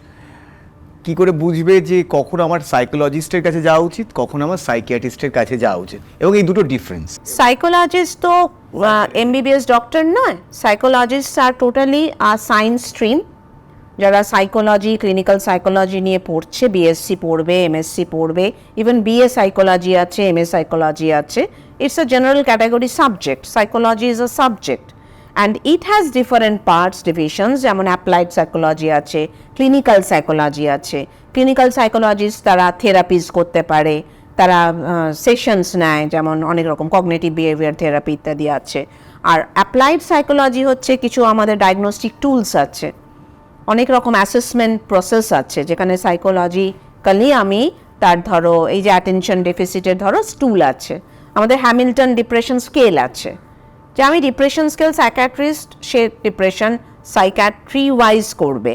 কি করে বুঝবে যে কখন আমার সাইকোলজিস্টের কাছে যাওয়া উচিত, কখন আমার সাইকিয়াট্রিস্টের কাছে যাওয়া উচিত, এবং এই দুটো ডিফারেন্স? সাইকোলজিস্ট তো এমবিবিএস ডক্টর নয়, সাইকোলজিস্ট আর টোটালি সায়েন্স স্ট্রিম। যারা সাইকোলজি, ক্লিনিক্যাল সাইকোলজি নিয়ে পড়ছে, বিএসসি পড়বে, এমএসসি পড়বে, ইভেন বিএ সাইকোলজি আছে, এমএ সাইকোলজি আছে। It's a general category subject, psychology is a subject and it has different parts, divisions, যেমন applied psychology আছে, clinical psychology আছে। ক্লিনিক্যাল সাইকোলজিস্ট তারা থেরাপিস করতে পারে, তারা সেশনস নেয়, যেমন অনেক রকম কগনিটিভ বিহেভিয়ার থেরাপি ইত্যাদি আছে। আর অ্যাপ্লাইড সাইকোলজি হচ্ছে কিছু আমাদের ডায়াগনস্টিক টুলস আছে, অনেক রকম অ্যাসেসমেন্ট প্রসেস আছে, যেখানে সাইকোলজিক্যালি আমি তার ধরো এই যে অ্যাটেনশন ডেফিসিটের ধরো স্টুল আছে, আমাদের হ্যামিল্টন ডিপ্রেশন স্কেল আছে, যে আমি ডিপ্রেশন স্কেল সাইকিয়াট্রিস্ট, সে ডিপ্রেশন সাইকিয়াট্রি ওয়াইজ করবে,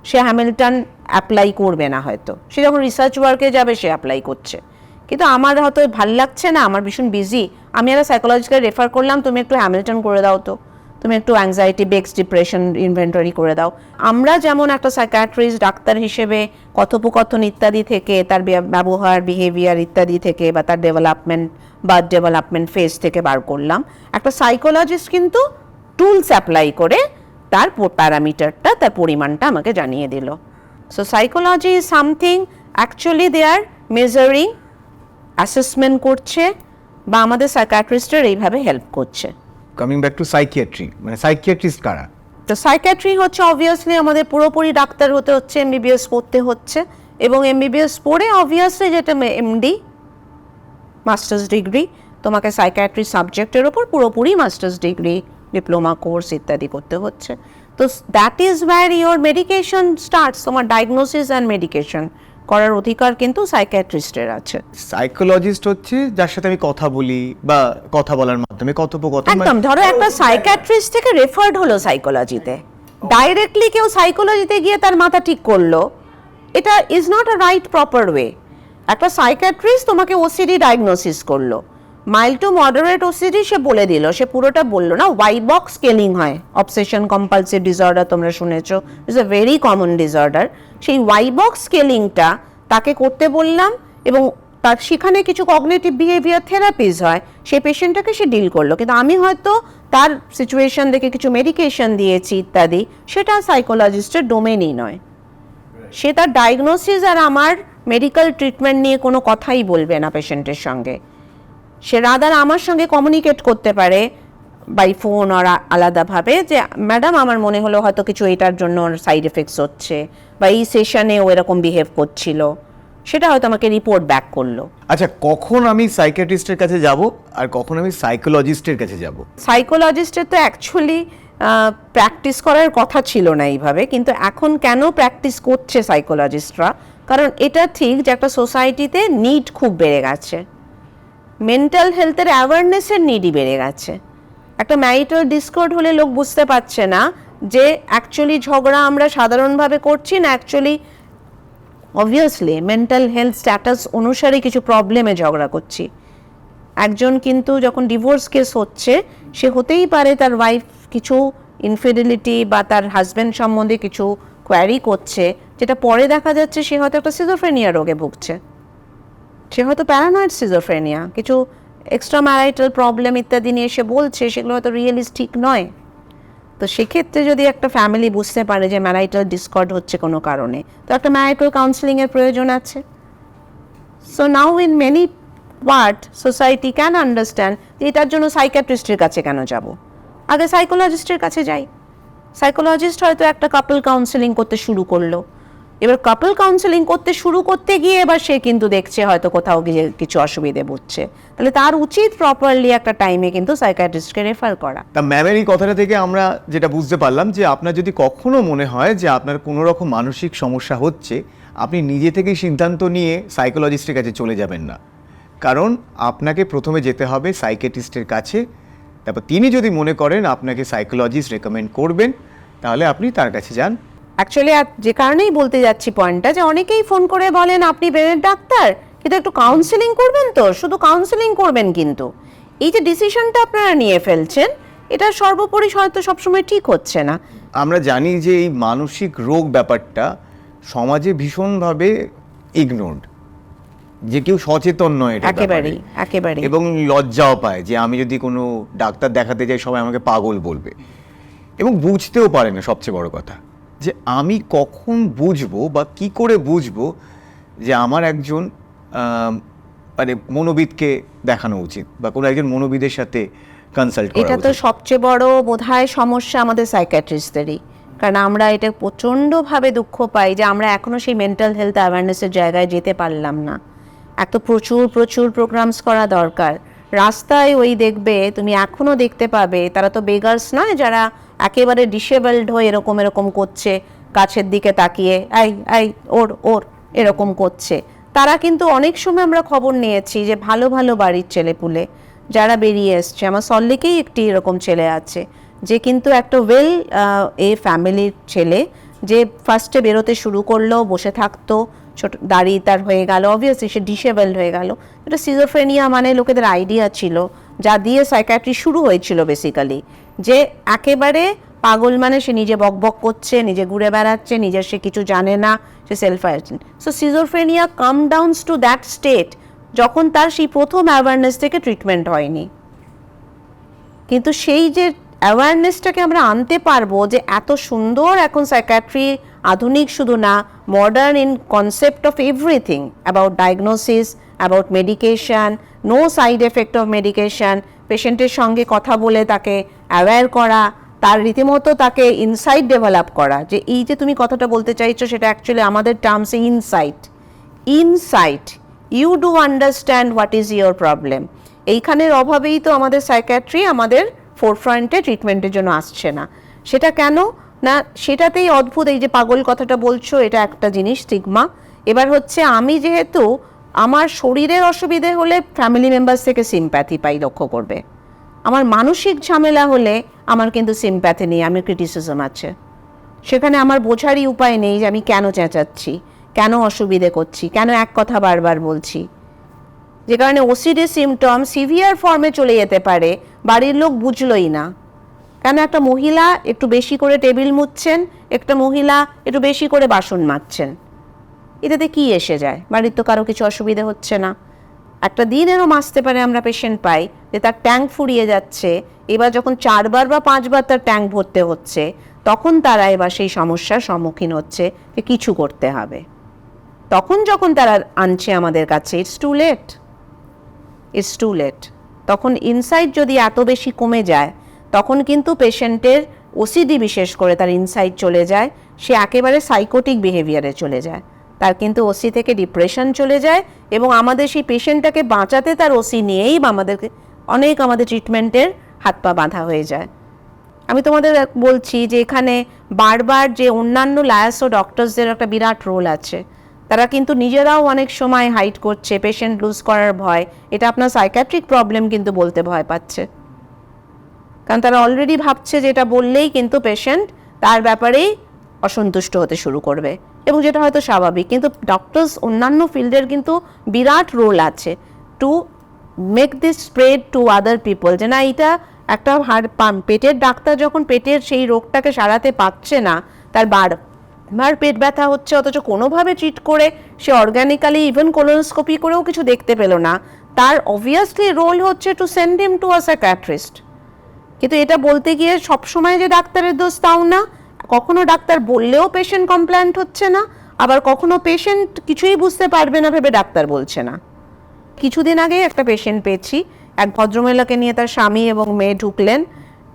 সে হ্যামিল্টন অ্যাপ্লাই করবে না, হয়তো সে যখন রিসার্চ ওয়ার্কে যাবে সে অ্যাপ্লাই করছে। কিন্তু আমার হয়তো ভাল লাগছে না, আমার ভীষণ বিজি, আমি একটা সাইকোলজিক্যাল রেফার করলাম, তুমি একটু হ্যামিল্টন করে দাও, তো তুমি একটু অ্যাংজাইটি বেসড ডিপ্রেশন ইনভেন্টরি করে দাও। আমরা যেমন একটা সাইকিয়াট্রিস্ট ডাক্তার হিসেবে কথোপকথন ইত্যাদি থেকে, তার ব্যবহার, বিহেভিয়ার ইত্যাদি থেকে, বা তার ডেভেলপমেন্ট ফেজ থেকে বার করলাম, একটা সাইকোলজিস্ট কিন্তু টুলস অ্যাপ্লাই করে তার প্যারামিটারটা, তার পরিমাণটা আমাকে জানিয়ে দিল। So psychology is something actually they are measuring, assessment করছে, বা আমাদের সাইকিয়াট্রিস্টের এইভাবে হেল্প করছে। কামিং ব্যাক টু সাইকিয়াট্রি, মানে সাইকিয়াট্রিস্ট কারা? তো সাইকিয়াট্রি হচ্ছে অবভিয়াসলি আমাদের পুরোপুরি ডাক্তার হতে হচ্ছে, এমবিবিএস পড়তে হচ্ছে, এবং এমবিবিএস পড়ে অবভিয়াসলি যেটা এমডি মাস্টার্স ডিগ্রি, তোমাকে সাইকিয়াট্রি সাবজেক্টের ওপর পুরোপুরি মাস্টার্স ডিগ্রি, ডিপ্লোমা কোর্স ইত্যাদি করতে হচ্ছে। তো that is wire your medication starts, তোমার ডায়াগনোসিস অ্যান্ড মেডিকেশন করার অধিকার কিন্তু সাইকিয়াট্রিস্টের আছে। সাইকোলজিস্ট হচ্ছে যার সাথে আমি কথা বলি বা কথা বলার মাধ্যমে কথোপকথন। একদম, ধরো একটা সাইকিয়াট্রিস্ট থেকে রেফার্ড হলো সাইকোলজিতে, ডাইরেক্টলি কেউ সাইকোলজিতে গিয়ে তার মাথা ঠিক করলো, এটা is not a right proper way. একটা সাইকিয়াট্রিস্ট তোমাকে ওসিডি ডায়াগনোসিস করলো, মাইল্ড টু মডারেট ওসিডি সে বলে দিল, সে পুরোটা বললো না। হোয়াইট বক্স স্কেলিং হয়, অবসেশন কম্পালসিভ ডিসঅর্ডার তোমরা শুনেছো, it's a very common disorder. সেই হোয়াইট বক্স স্কেলিংটা তাকে করতে বললাম, এবং তার সেখানে কিছু কগনিটিভ বিহেভিয়ার থেরাপিস হয়, সেই পেশেন্টটাকে সে ডিল করলো। কিন্তু আমি হয়তো তার সিচুয়েশন দেখে কিছু মেডিকেশন দিয়েছি ইত্যাদি, সেটা সাইকোলজিস্টের ডোমেনই নয়। সে তার ডায়াগনোসিস আর আমার মেডিকেল ট্রিটমেন্ট নিয়ে কোনো কথাই বলবে না পেশেন্টের সঙ্গে। সে রাদার আমার সঙ্গে কমিউনিকেট করতে পারে বাই ফোন আর আলাদাভাবে, যে ম্যাডাম আমার মনে হলো হয়তো কিছু এটার জন্য সাইড এফেক্টস হচ্ছে, বা এই সেশনে ও এরকম বিহেভ করছিল, সেটা হয়তো আমাকে রিপোর্ট ব্যাক করলো। আচ্ছা, কখন আমি সাইকিয়াট্রিস্টের কাছে যাব আর কখন আমি সাইকোলজিস্টের কাছে যাব? সাইকোলজিস্টের তো অ্যাকচুয়ালি প্র্যাকটিস করার কথা ছিল না এইভাবে, কিন্তু এখন কেন প্র্যাকটিস করছে সাইকোলজিস্টরা, কারণ এটা ঠিক যে একটা সোসাইটিতে নিড খুব বেড়ে গেছে, মেন্টাল হেলথের অ্যাওয়ারনেসের নিডই বেড়ে গেছে। একটা ম্যারিটাল ডিসকর্ড হলে লোক বুঝতে পারছে না যে অ্যাকচুয়ালি ঝগড়া আমরা সাধারণভাবে করছি না, actually obviously mental health status অনুসারে কিছু প্রবলেমে ঝগড়া করছি। একজন কিন্তু যখন ডিভোর্স কেস হচ্ছে, সে হতেই পারে তার ওয়াইফ কিছু ইনফিডিলিটি বা তার হাজব্যান্ড সম্বন্ধে কিছু কোয়ারি করছে, যেটা পরে দেখা যাচ্ছে সে হয়তো একটা সিজোফ্রেনিয়া রোগে ভুগছে, সে হয়তো প্যারানয়েড সিজোফ্রেনিয়া, কিছু এক্সট্রা ম্যারাইটাল প্রবলেম ইত্যাদি নিয়ে সে বলছে, সেগুলো হয়তো রিয়েলিস্টিক নয়। তো সেক্ষেত্রে যদি একটা ফ্যামিলি বুঝতে পারে যে ম্যারাইটাল ডিসকর্ড হচ্ছে কোনো কারণে, তো একটা ম্যারাইটাল কাউন্সেলিংয়ের প্রয়োজন আছে। So now in many part society can understand যে এটার জন্য সাইকিয়াট্রিস্টের কাছে কেন যাব, আগে সাইকোলজিস্টের কাছে যাই। সাইকোলজিস্ট হয়তো একটা কাপল কাউন্সেলিং করতে শুরু করলো, এবার কাপল কাউন্সেলিং করতে গিয়ে এবার সে কিন্তু দেখছে হয়তো কোথাও গিয়ে কিছু অসুবিধে বুঝছে, তাহলে তার উচিত প্রপারলি একটা টাইমে কিন্তু সাইকিয়াট্রিস্টকে রেফার করা। তা ম্যামের এই কথাটা থেকে আমরা যেটা বুঝতে পারলাম যে আপনার যদি কখনো মনে হয় যে আপনার কোনো রকম মানসিক সমস্যা হচ্ছে, আপনি নিজে থেকেই সিদ্ধান্ত নিয়ে সাইকোলজিস্টের কাছে চলে যাবেন না, কারণ আপনাকে প্রথমে যেতে হবে সাইকিয়াট্রিস্টের কাছে। তারপর তিনি যদি মনে করেন আপনাকে সাইকোলজিস্ট রেকমেন্ড করবেন, তাহলে আপনি তার কাছে যান। অ্যাকচুয়ালি যে কারণেই বলতে যাচ্ছি পয়েন্টটা, যে অনেকেই ফোন করে বলেন আপনি ব্রেনের ডাক্তার, কিন্তু একটু কাউন্সেলিং করবেন তো, শুধু কাউন্সেলিং করবেন, কিন্তু এই যে ডিসিশনটা আপনারা নিয়ে ফেলছেন, এটা সর্বোপরি হয়তো সবসময় ঠিক হচ্ছে না। আমরা জানি যে এই মানসিক রোগ ব্যাপারটা সমাজে ভীষণভাবে ইগনোরড, যে কেউ সচেতন নয় এটা একেবারেই, এবং লজ্জাও পায় যে আমি যদি কোনো ডাক্তার দেখাতে যাই সবাই আমাকে পাগল বলবে, এবং বুঝতেও পারে না সবচেয়ে বড় কথা, যে আমি কখন বুঝবো বা কি করে বুঝবো যে আমার একজন মানে মনোবিদকে দেখানো উচিত বা কোনো একজন মনোবিদের সাথে কনসাল্ট করা উচিত। এটা তো সবচেয়ে বড় বোধহয় সমস্যা আমাদের সাইকিয়াট্রিস্টদেরই, কারণ আমরা এটা প্রচণ্ডভাবে দুঃখ পাই যে আমরা এখনো সেই মেন্টাল হেলথ অ্যাওয়ারনেসের জায়গায় যেতে পারলাম না। এত প্রচুর প্রোগ্রামস করা দরকার। রাস্তায় ওই দেখবে, তুমি এখনো দেখতে পাবে, তারা তো বেগার্স নয় যারা একেবারে ডিসেবলড হয়ে এরকম করছে, গাছের দিকে তাকিয়ে আই ওর এরকম করছে। তারা কিন্তু অনেক সময় আমরা খবর নিয়েছি যে ভালো বাড়ির ছেলেপুলে যারা বেরিয়ে এসছে, আমার সল্টলেকেই একটি এরকম ছেলে আছে যে কিন্তু একটা ওয়েল ফ্যামিলির ছেলে, যে ফার্স্টে বেরোতে শুরু করলো, বসে থাকতো, ছোট দাড়ি তার হয়ে গেল, অবভিয়াসলি সে ডিসেবলড হয়ে গেল। এটা সিজোফ্রেনিয়া মানে লোকেদের আইডিয়া ছিল, যা দিয়ে সাইকিয়াট্রি শুরু হয়েছিল বেসিক্যালি, যে একেবারে পাগল মানে সে নিজে বকবক করছে, নিজে ঘুরে বেড়াচ্ছে, নিজের সে কিছু জানে না, সে self awareness. So schizophrenia come downs to that state যখন তার সেই প্রথম অ্যাওয়ারনেস থেকে ট্রিটমেন্ট হয়নি। কিন্তু সেই যে অ্যাওয়ারনেসটাকে আমরা আনতে পারবো, যে এত সুন্দর এখন সাইকিয়াট্রি আধুনিক শুধু না, modern in concept of everything, about diagnosis, about medication, no side effect of medication, পেশেন্টের সঙ্গে কথা বলে তাকে অ্যাওয়্যার করা, তার রীতিমতো তাকে ইনসাইট ডেভেলপ করা, যে এই যে তুমি কথাটা বলতে চাইছো সেটা অ্যাকচুয়ালি আমাদের টার্মসে insight, you do understand what is your problem. এইখানের অভাবেই তো আমাদের সাইকিয়াট্রি আমাদের ফোরফ্রন্টে ট্রিটমেন্টের জন্য আসছে না। সেটা কেন না, সেটাতেই অদ্ভুত, এই যে পাগল কথাটা বলছো, এটা একটা জিনিস স্টিগমা। এবার হচ্ছে আমি যেহেতু আমার শরীরের অসুবিধে হলে ফ্যামিলি মেম্বার্স থেকে সিম্প্যাথি পাই, লক্ষ্য করবে। আমার মানসিক ঝামেলা হলে আমার কিন্তু সিম্প্যাথি নেই, আমি ক্রিটিসিজম আছে। সেখানে আমার বোঝারই উপায় নেই যে আমি কেন চেঁচাচ্ছি, কেন অসুবিধে করছি, কেন এক কথা বারবার বলছি। যে কারণে ওসিডি সিমটম সিভিয়ার ফর্মে চলে যেতে পারে, বাড়ির লোক বুঝলোই না। কেন একটা মহিলা একটু বেশি করে টেবিল মুছছেন, একটা মহিলা একটু বেশি করে বাসন মাজছেন, এটাতে কি এসে যায়? বাড়ির তো কারো কিছু অসুবিধা হচ্ছে না। একটা দিন এরও মাজতে পারে আমরা পেশেন্ট পাই যে তার ট্যাঙ্ক ফুরিয়ে যাচ্ছে, এবার যখন 4 বার বা 5 বার তার ট্যাঙ্ক ভরতে হচ্ছে, তখন তারা এবার সেই সমস্যার সম্মুখীন হচ্ছে যে কিছু করতে হবে। তখন যখন তারা আনছে আমাদের কাছে, ইটস টু লেট। তখন ইনসাইট যদি এত বেশি কমে যায়, তখন কিন্তু পেশেন্টের ওসিডি বিশেষ করে তার ইনসাইট চলে যায়, সে একেবারে সাইকোটিক বিহেভিয়ারে চলে যায়, তার কিন্তু ওসি থেকে ডিপ্রেশন চলে যায়, এবং আমাদের সেই পেশেন্টটাকে বাঁচাতে তার ওসি নিয়েই আমাদেরকে আমাদের ট্রিটমেন্টের হাত পা বাঁধা হয়ে যায়। আমি তোমাদের বলছি যে এখানে বারবার যে অন্যান্য লায়াসো ডক্টরসদের একটা বিরাট রোল আছে, তারা কিন্তু নিজেরাও অনেক সময় হাইড করছে পেশেন্ট লুজ করার ভয়। এটা আপনার সাইকিয়াট্রিক প্রবলেম কিন্তু বলতে ভয় পাচ্ছে, কারণ তারা অলরেডি ভাবছে যে এটা বললেই কিন্তু পেশেন্ট তার ব্যাপারেই অসন্তুষ্ট হতে শুরু করবে, এবং যেটা হয়তো স্বাভাবিক। কিন্তু ডক্টরস অন্যান্য ফিল্ডের কিন্তু বিরাট রোল আছে to make this spread to other people, যে না এটা একটা পেটের ডাক্তার যখন পেটের সেই রোগটাকে সারাতে পারছে না, তার বারবার পেট ব্যথা হচ্ছে, অথচ কোনোভাবে ট্রিট করে সে অর্গানিক্যালি ইভেন কোলোনোস্কোপি করেও কিছু দেখতে পেল না, তার অবভিয়াসলি রোল হচ্ছে to send him to a psychiatrist. কিন্তু এটা বলতে গিয়ে সবসময় যে ডাক্তারের দোষ তাও না, কখনো ডাক্তার বললেও পেশেন্ট কমপ্লেন্ট হচ্ছে না, আবার কখনো পেশেন্ট কিছুই বুঝতে পারবে না ভেবে ডাক্তার বলছে না। কিছুদিন আগে একটা পেশেন্ট পেয়েছি, এক ভদ্রমহিলাকে নিয়ে তার স্বামী এবং মেয়ে ঢুকলেন,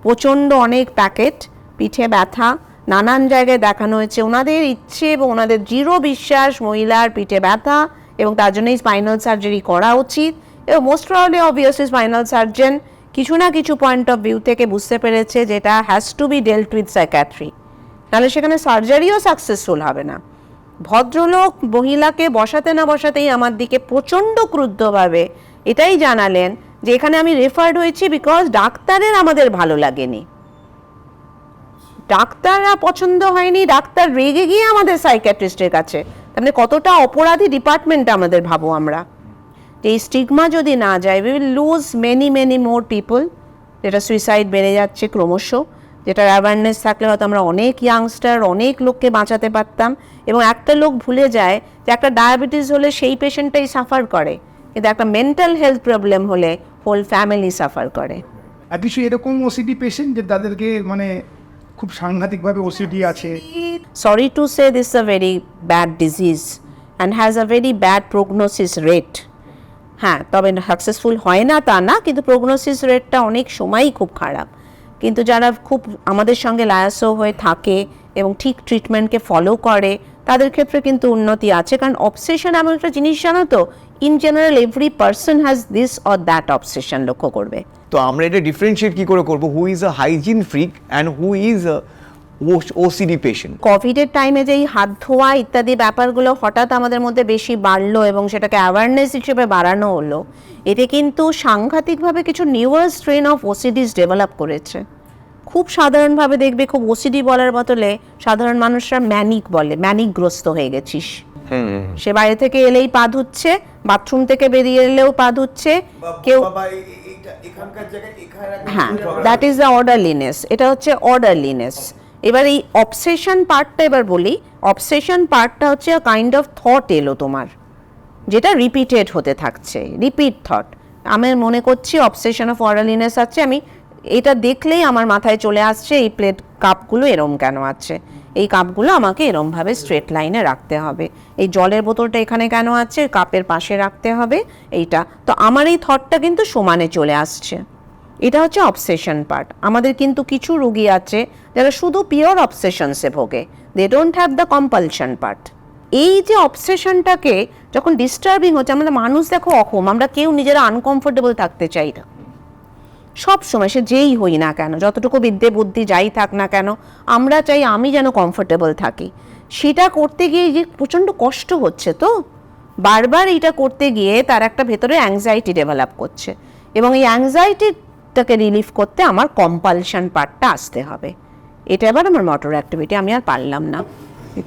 প্রচণ্ড অনেক প্যাকেট, পিঠে ব্যথা, নানান জায়গায় দেখানো হয়েছে। ওনাদের ইচ্ছে এবং ওনাদের দৃঢ় বিশ্বাস মহিলার পিঠে ব্যথা এবং তার জন্যই স্পাইনাল সার্জারি করা উচিত, এবং most probably obviously spinal surgeon কিছু না কিছু পয়েন্ট অফ ভিউ থেকে বুঝতে পেরেছে যেটা has to be dealt with psychiatry, তাহলে সেখানে সার্জারিও সাকসেসফুল হবে না। ভদ্রলোক মহিলাকে বসাতে না বসাতেই আমার দিকে প্রচণ্ড ক্রুদ্ধভাবে এটাই জানালেন যে এখানে আমি রেফার্ড হয়েছি বিকজ ডাক্তারের আমাদের ভালো লাগেনি, ডাক্তাররা পছন্দ হয়নি, ডাক্তার রেগে গিয়ে আমাদের সাইকিয়াট্রিস্টের কাছে। তাহলে কতটা অপরাধী ডিপার্টমেন্ট আমাদের, ভাবো আমরা। এই স্টিগমা যদি না যায়, we will lose many more people, যেটা সুইসাইড বেড়ে যাচ্ছে ক্রমশ, যেটার অ্যাওয়ারনেস থাকলে হয়তো আমরা অনেক ইয়াংস্টার, অনেক লোককে বাঁচাতে পারতাম। এবং একটা লোক ভুলে যায় যে একটা ডায়াবেটিস হলে সেই পেশেন্টটাই সাফার করে, কিন্তু একটা মেন্টাল হেলথ প্রবলেম হলে হোল ফ্যামিলি সাফার করে। আর কিছু এরকম ওসিডি পেশেন্ট যে তাদেরকে মানে খুব সাংঘাতিকভাবে ওসিডি আছে। Sorry to say this is a very bad disease and has a very bad prognosis rate. হ্যাঁ, তবে সাকসেসফুল হয় না তা না, কিন্তু প্রগনোসিস রেটটা অনেক সময়ই খুব খারাপ। কিন্তু যারা খুব আমাদের সঙ্গে লায়াসো হয়ে থাকে এবং ঠিক ট্রিটমেন্টকে ফলো করে, তাদের ক্ষেত্রে কিন্তু উন্নতি আছে। কারণ অবসেশন এমন একটা জিনিস, জানো তো, in general every person has this or that obsession, লক্ষ্য করবে। তো আমরা এটা ডিফারেন্সিয়েট কি করে করবো, who is a hygiene freak and who is OCD patient? কোভিডের টাইমে যেই হাত ধোয়া ইত্যাদি ব্যাপারগুলো হঠাৎ আমাদের মধ্যে বেশি বাড়লো এবং সেটাকে অ্যাওয়ারনেস হিসেবে বাড়ানো হলো, এতে কিন্তু সাংঘাতিকভাবে কিছু নিউয়ার স্ট্রেন অফ ওসিডিস ডেভেলপ করেছে। খুব সাধারণভাবে দেখবে, খুব ওসিডি বলার বদলে সাধারণ মানুষরা ম্যানিক বলে, ম্যানিকগ্রস্ত হয়ে গেছিস। সে বাইরে থেকে এলেই পা ধুচ্ছে, বাথরুম থেকে বেরিয়ে এলেও পা ধুচ্ছে, কেউ, হ্যাঁ, দ্যাট ইজ দ্য অর্ডারলিনেস। এটা হচ্ছে অর্ডারলিনেস। এবার এই অবসেশন পার্টটা এবার বলি। অবসেশন পার্টটা হচ্ছে কাইন্ড অফ থট এলো তোমার, যেটা রিপিটেড হতে থাকছে, রিপিট থট। আমি মনে করছি অবসেশন অফ অর্ডারলিনেস আছে, আমি এটা দেখলেই আমার মাথায় চলে আসছে এই প্লেট কাপগুলো এরম কেন আছে, এই কাপগুলো আমাকে এরমভাবে স্ট্রেট লাইনে রাখতে হবে, এই জলের বোতলটা এখানে কেন আছে, কাপের পাশে রাখতে হবে, এইটা। তো আমার এই থটটা কিন্তু সমানে চলে আসছে, এটা হচ্ছে অবসেশন পার্ট। আমাদের কিন্তু কিছু রোগী আছে যারা শুধু পিওর অবসেশনসে ভোগে, they don't have the compulsion part. এই যে অবসেশনটাকে যখন ডিস্টার্বিং হচ্ছে, আমাদের মানুষ দেখো অহম, আমরা কেউ নিজেরা আনকমফোর্টেবল থাকতে চাই না সব সময়, সে যেই হই না কেন, যতটুকু বিদ্যে বুদ্ধি যাই থাক না কেন, আমরা চাই আমি যেন কমফোর্টেবল থাকি। সেটা করতে গিয়ে যে প্রচণ্ড কষ্ট হচ্ছে, তো বারবার এইটা করতে গিয়ে তার একটা ভেতরে অ্যাংজাইটি ডেভেলপ করছে, এবং এই অ্যাংজাইটিটাকে রিলিফ করতে আমার কম্পালশন পার্টটা আসতে হবে। এটা এবার আমার মোটর অ্যাক্টিভিটি, আমি আর পারলাম না,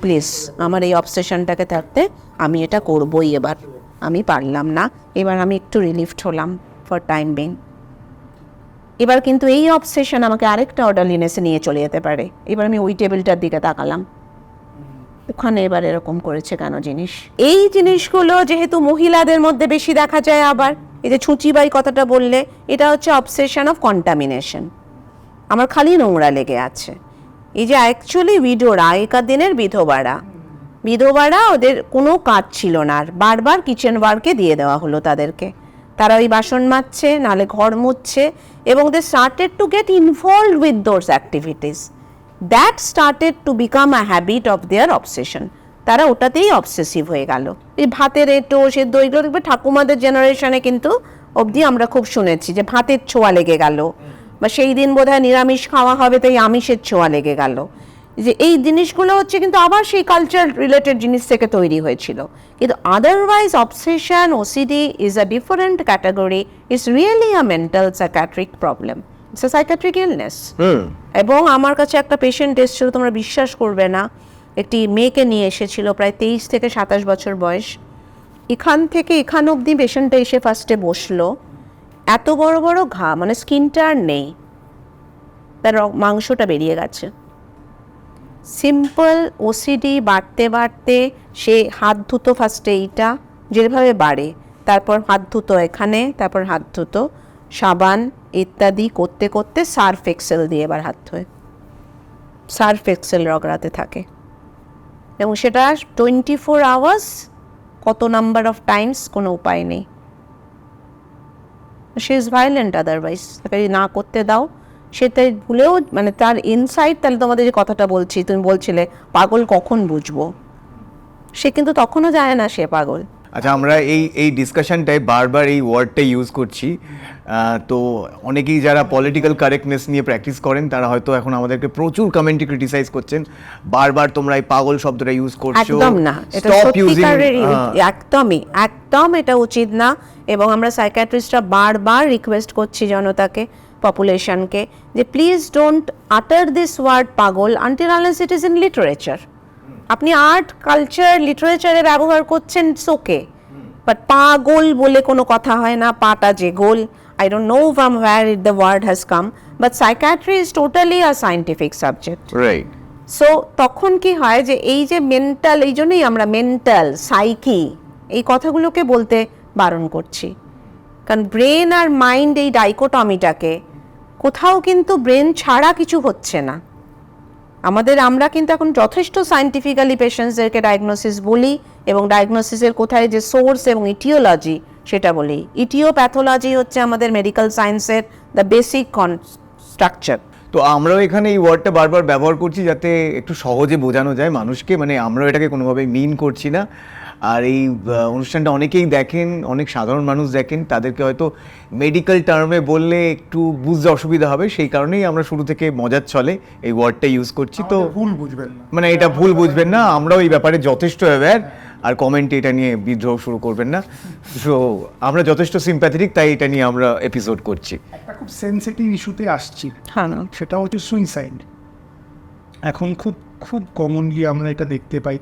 প্লিজ আমার এই অবসেশনটাকে থাকতে আমি এটা করবই এবার। আমি পারলাম না, এবার আমি একটু রিলিফড হলাম ফর টাইম বিং। এবার কিন্তু এই অবসেশন আমাকে আরেকটা অর্ডারলিনেসে নিয়ে চলে যেতে পারে। এবার আমি ওই টেবিলটার দিকে তাকালাম, ওখানে এবার এরকম করেছে কেন জিনিস। এই জিনিসগুলো যেহেতু মহিলাদের মধ্যে বেশি দেখা যায়, আবার এই যে ছুঁচিবাই কথাটা বললে, এটা হচ্ছে অবসেশন অফ কন্টামিনেশন। আমার খালি নোংরা লেগে আছে। এই যে অ্যাকচুয়ালি উইডোরা, আগেকার দিনের বিধবারা ওদের কোনো কাজ ছিল না, আর বারবার কিচেন ওয়ার্কে দিয়ে দেওয়া হলো তাদেরকে। তারা ওই বাসন মাজছে, নালে ঘর মুছছে, এবং they started to get involved with those activities. That started to become a habit of their obsession. তারা ওটাতেই অবসেসিভ হয়ে গেল। এই ভাতের এঁটো সেদ্ধ এগুলো দেখবে ঠাকুমাদের জেনারেশনে কিন্তু অবধি আমরা খুব শুনেছি যে ভাতের ছোঁয়া লেগে গেল, বা সেই দিন বোধহয় নিরামিষ খাওয়া হবে তাই আমিষের ছোঁয়া লেগে গেল। যে এই জিনিসগুলো হচ্ছে কিন্তু আবার সেই কালচার রিলেটেড জিনিস থেকে তৈরি হয়েছিল। কিন্তু otherwise obsession, OCD is a different category, it's really a mental psychiatric problem, it's a psychiatric illness. এবং আমার কাছে একটা পেশেন্ট এসেছিল, তোমরা বিশ্বাস করবে না, একটি মেয়েকে নিয়ে এসেছিল, প্রায় 23 থেকে 27 বছর বয়স। এখান থেকে এখান অবধি পেশেন্টটা এসে ফার্স্টে বসলো, এত বড় বড় ঘা, মানে স্কিনটা আর নেই, তার মাংসটা বেরিয়ে গেছে। সিম্পল ওসিডি বাড়তে বাড়তে সে হাত ধুতো ফার্স্টে, এইটা যেভাবে বাড়ে, তারপর হাত ধুতো এখানে, তারপর হাত ধুতো সাবান ইত্যাদি করতে করতে সার্ফ এক্সেল দিয়ে এবার হাত ধোয়, সার্ফ এক্সেল রগড়াতে থাকে, এবং সেটা 24 আওয়ার্স, কত নাম্বার অফ টাইমস, কোনো উপায় নেই। শি ইজ ভায়োলেন্ট আদারওয়াইজ, তাকে না করতে দাও, সেটাই ভুলেও, মানে তার ইনসাইট, তাহলে তোমাদের যে কথাটা বলছি, তুমি বলছিলে পাগল কখন বুঝবো, সে কিন্তু তখনও জানে না সে পাগল। আচ্ছা, আমরা এই ডিসকাশনটায় বারবার এই ওয়ার্ডটা ইউজ করছি, তো অনেকেই যারা পলিটিক্যাল কারেক্টনেস নিয়ে প্র্যাকটিস করেন তারা হয়তো এখন আমাদেরকে প্রচুর কমেন্টে ক্রিটিসাইজ করছেন, বারবার তোমরা এই পাগল শব্দটা ইউজ করছো। একদম না, এটা একদম এটা উচিত না। এবং আমরা সাইকিয়াট্রিস্টরা বারবার রিকোয়েস্ট করছি জনতাকে, পপুলেশনকে, যে প্লিজ ডোন্ট আটার দিস ওয়ার্ড পাগল until unless it is in literature. আপনি আর্ট, কালচার, লিটারেচারে ব্যবহার করছেন, ওকে, বাট পাগল বলে কোনো কথা হয় না। পাটা যে গোল, I don't know from where the word has come, but psychiatry is totally a scientific subject, right? So তখন কি হয় যে এই যে মেন্টাল, এই জন্যই আমরা মেন্টাল, সাইকি এই কথাগুলোকে বলতে বারণ করছি, কারণ ব্রেন আর মাইন্ড, এই ডাইকোটমিটাকে, কোথাও কিন্তু ব্রেন ছাড়া কিছু হচ্ছে না আমরা কিন্তু এখন যথেষ্ট সায়েন্টিফিক্যালি পেশেন্টসদেরকে ডায়াগনোসিস বলি, এবং ডায়াগনোসিসের কোথায় যে সোর্স এবং ইটিওলজি সেটা বলি। ইটিওপ্যাথোলজি হচ্ছে আমাদের মেডিকেল সায়েন্সের দ্য বেসিক স্ট্রাকচার। তো আমরাও এখানে এই ওয়ার্ডটা বারবার ব্যবহার করছি যাতে একটু সহজে বোঝানো যায় মানুষকে, মানে আমরাও এটাকে কোনোভাবে মিন করছি না। আর এই অনুষ্ঠানটা অনেকেই দেখেন, অনেক সাধারণ মানুষ দেখেন, তাদেরকে হয়তো মেডিকেল টার্মে বললে একটু বুঝতে অসুবিধা হবে, সেই কারণেই আমরা শুরু থেকে মজার ছলে এই ওয়ার্ডটা ইউজ করছি। তো ভুল বুঝবেন না, মানে এটা ভুল বুঝবেন না, আমরাও এই ব্যাপারে যথেষ্ট অ্যাওয়্যার, আর কমেন্টে এটা নিয়ে বিদ্রোহ শুরু করবেন না। সো আমরা যথেষ্ট সিম্প্যাথেটিক, তাই এটা নিয়ে আমরা এপিসোড করছি। একটা খুব সেনসিটিভ ইস্যুতে আসছি, হ্যাঁ, সেটা হচ্ছে সুইসাইড। এখন খুব খুব কমনলি আমরা এটা দেখতে পাই।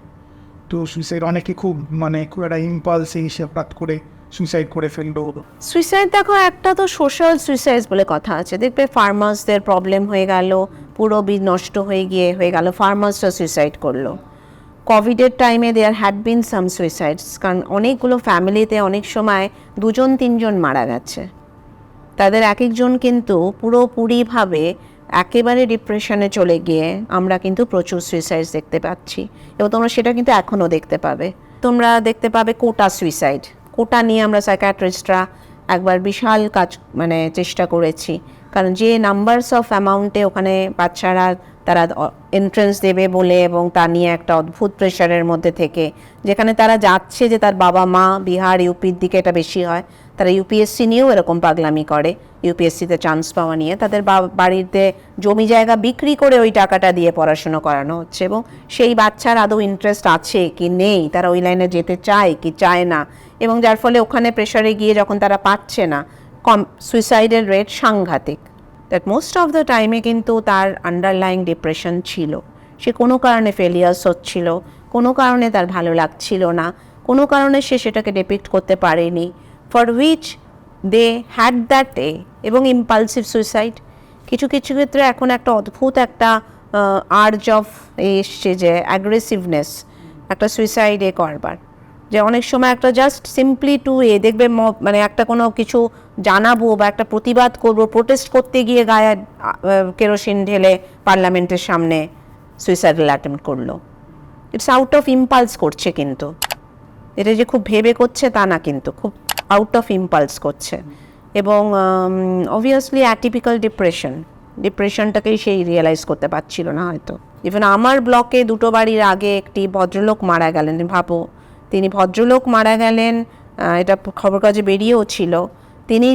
তো সুইসাইড অনেকে খুব খুব একটা ইম্পালসে এসে হঠাৎ করে সুইসাইড করে ফেললো। সুইসাইড দেখো, একটা তো সোশ্যাল সুইসাইড বলে কথা আছে, দেখবে ফার্মার্সদের প্রবলেম হয়ে গেল, পুরো নষ্ট হয়ে গেল, ফার্মার্সরা সুইসাইড করলো। কোভিডের টাইমে দেয়ার হ্যাড বিন সাম সুইসাইডস, কারণ অনেকগুলো ফ্যামিলিতে অনেক সময় 2-3 মারা গেছে, তাদের এক একজন কিন্তু পুরোপুরিভাবে একেবারে ডিপ্রেশনে চলে গিয়ে আমরা কিন্তু প্রচুর সুইসাইড দেখতে পাচ্ছি, এবং তোমরা সেটা কিন্তু এখনও দেখতে পাবে। তোমরা দেখতে পাবে কোটা সুইসাইড, কোটা নিয়ে আমরা সাইকিয়াট্রিস্টরা একবার বিশাল কাজ চেষ্টা করেছি, কারণ যে নাম্বারস অফ অ্যামাউন্টে ওখানে বাচ্চারা তারা এন্ট্রেন্স দেবে বলে, এবং তা নিয়ে একটা অদ্ভুত প্রেশারের মধ্যে থেকে, যেখানে তারা যাচ্ছে যে তার বাবা মা বিহার, ইউপির দিকে এটা বেশি হয়, তারা ইউপিএসসি নিয়েও এরকম পাগলামি করে, ইউপিএসসিতে চান্স পাওয়া নিয়ে তাদের বাড়িতে জমি জায়গা বিক্রি করে ওই টাকাটা দিয়ে পড়াশুনো করানো হচ্ছে, এবং সেই বাচ্চার আদৌ ইন্টারেস্ট আছে কি নেই, তারা ওই লাইনে যেতে চায় কি চায় না, এবং যার ফলে ওখানে প্রেশারে গিয়ে যখন তারা পাচ্ছে না, সুইসাইডের রেট সাংঘাতিক। দ্যাট মোস্ট অফ দ্য টাইমে কিন্তু তার আন্ডারলাইং ডিপ্রেশন ছিল, সে কোনো কারণে ফেলিয়ার্স হচ্ছিল, কোনো কারণে তার ভালো লাগছিল না, কোনো কারণে সে সেটাকে ডিপিক্ট করতে পারেনি, for which they had that এবং ইম্পালসিভ সুইসাইড। কিছু কিছু ক্ষেত্রে এখন একটা অদ্ভুত একটা আর্জ অফ এসছে যে অ্যাগ্রেসিভনেস, একটা সুইসাইডে করবার, যে অনেক সময় একটা জাস্ট সিম্পলি টু দেখবে মানে একটা কোনো কিছু জানাবো বা একটা প্রতিবাদ করব, প্রোটেস্ট করতে গিয়ে গায়ে কেরোসিন ঢেলে পার্লামেন্টের সামনে সুইসাইডাল অ্যাটেম্প্ট করলো। ইটস আউট অফ ইম্পালস করছে, কিন্তু এটা যে খুব ভেবে করছে তা না, কিন্তু খুব আউট অফ ইম্পালস করছে। এবং অবভিয়াসলি অ্যাটিপিক্যাল ডিপ্রেশনটাকেই সেই রিয়েলাইজ করতে পারছিল না হয়তো। ইভেন আমার ব্লকে 2 বাড়ির আগে একটি ভদ্রলোক মারা গেলেন, ভাবো তিনি ভদ্রলোক মারা গেলেন, এটা খবর কাগজে বেরিয়েও ছিল। তিনি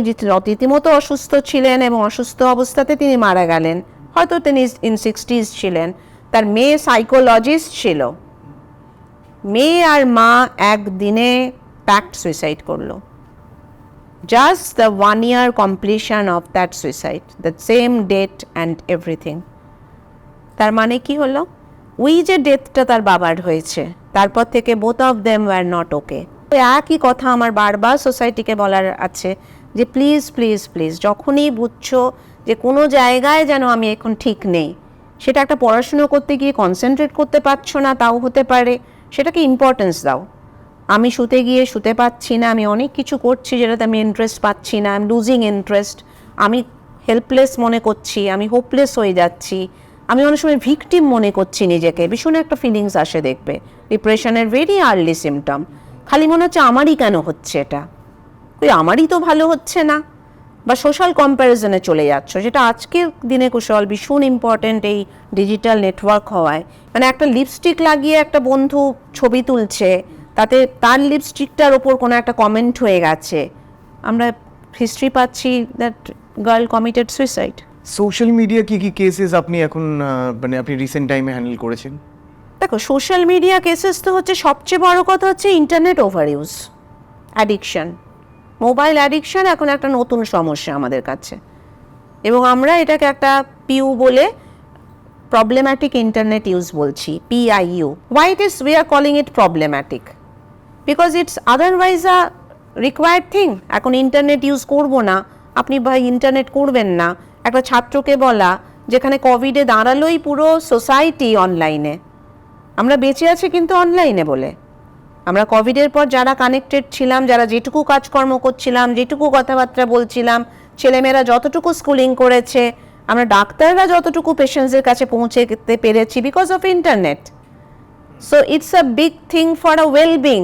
রীতিমতো অসুস্থ ছিলেন এবং অসুস্থ অবস্থাতে তিনি মারা গেলেন, হয়তো তিনি ইন 60s ছিলেন। তার মেয়ে সাইকোলজিস্ট ছিল, মেয়ে আর মা একদিনে প্যাক্ট সুইসাইড করলো। Just the 1 year completion of that suicide, the same date and everything. তার মানে কি হলো, ওই যে ডেথটা তার বাবার হয়েছে, তারপর থেকে both of them were not okay. একই কথা আমার বারবার সোসাইটিকে বলার আছে যে প্লিজ প্লিজ প্লিজ, যখনই বুঝছো যে কোনো জায়গায় যেন আমি এখন ঠিক নেই, সেটা একটা পড়াশুনো করতে গিয়ে কনসেন্ট্রেট করতে পারছো না, তাও হতে পারে, সেটাকে ইম্পর্টেন্স দাও। আমি শুতে গিয়ে শুতে পাচ্ছি না, আমি অনেক কিছু করছি যেটাতে আমি ইন্টারেস্ট পাচ্ছি না, আই এম লুজিং ইন্টারেস্ট, আমি হেল্পলেস মনে করছি, আমি হোপলেস হয়ে যাচ্ছি, আমি অনেক সময় ভিকটিম মনে করছি নিজেকে, ভীষণ একটা ফিলিংস আসে দেখবে, ডিপ্রেশনের ভেরি আর্লি সিমটম। খালি মনে হচ্ছে আমারই কেন হচ্ছে এটা, ওই আমারই তো ভালো হচ্ছে না, বা সোশ্যাল কম্প্যারিজনে চলে যাচ্ছ, যেটা আজকের দিনে কুশল ভীষণ ইম্পর্টেন্ট এই ডিজিটাল নেটওয়ার্ক হওয়ায়। মানে একটা লিপস্টিক লাগিয়ে একটা বন্ধু ছবি তুলছে, তাতে তার লিপস্টিকটার ওপর কোনো একটা কমেন্ট হয়ে গেছে, আমরা হিস্ট্রি পাচ্ছি that girl committed suicide. Social media কি কি কেসেস আপনি এখন মানে আপনি রিসেন্ট টাইমে হ্যান্ডেল করেছেন? দেখো, সোশ্যাল মিডিয়া কেসেস তো হচ্ছে, সবচেয়ে বড় কথা হচ্ছে internet over use, addiction, mobile addiction এখন একটা নতুন সমস্যা আমাদের কাছে, এবং আমরা এটাকে একটা পিউ বলে প্রবলেম্যাটিক ইন্টারনেট ইউজ বলছি, PIU. Why it is we are calling it problematic? Because it's otherwise a required thing. এখন ইন্টারনেট ইউজ করব না, আপনি ভাই ইন্টারনেট করবেন না, একটা ছাত্রকে বলা, যেখানে কোভিডে দাঁড়ালোই পুরো সোসাইটি অনলাইনে, আমরা বেঁচে আছি কিন্তু অনলাইনে বলে। আমরা কোভিডের পর যারা কানেক্টেড ছিলাম, যারা যেটুকু কাজকর্ম করছিলাম, যেটুকু কথাবার্তা বলছিলাম, ছেলেমেয়েরা যতটুকু স্কুলিং করেছে, আমরা ডাক্তাররা যতটুকু পেশেন্টসের কাছে পৌঁছে যেতে পেরেছি because of internet. So it's a big thing for a wellbeing,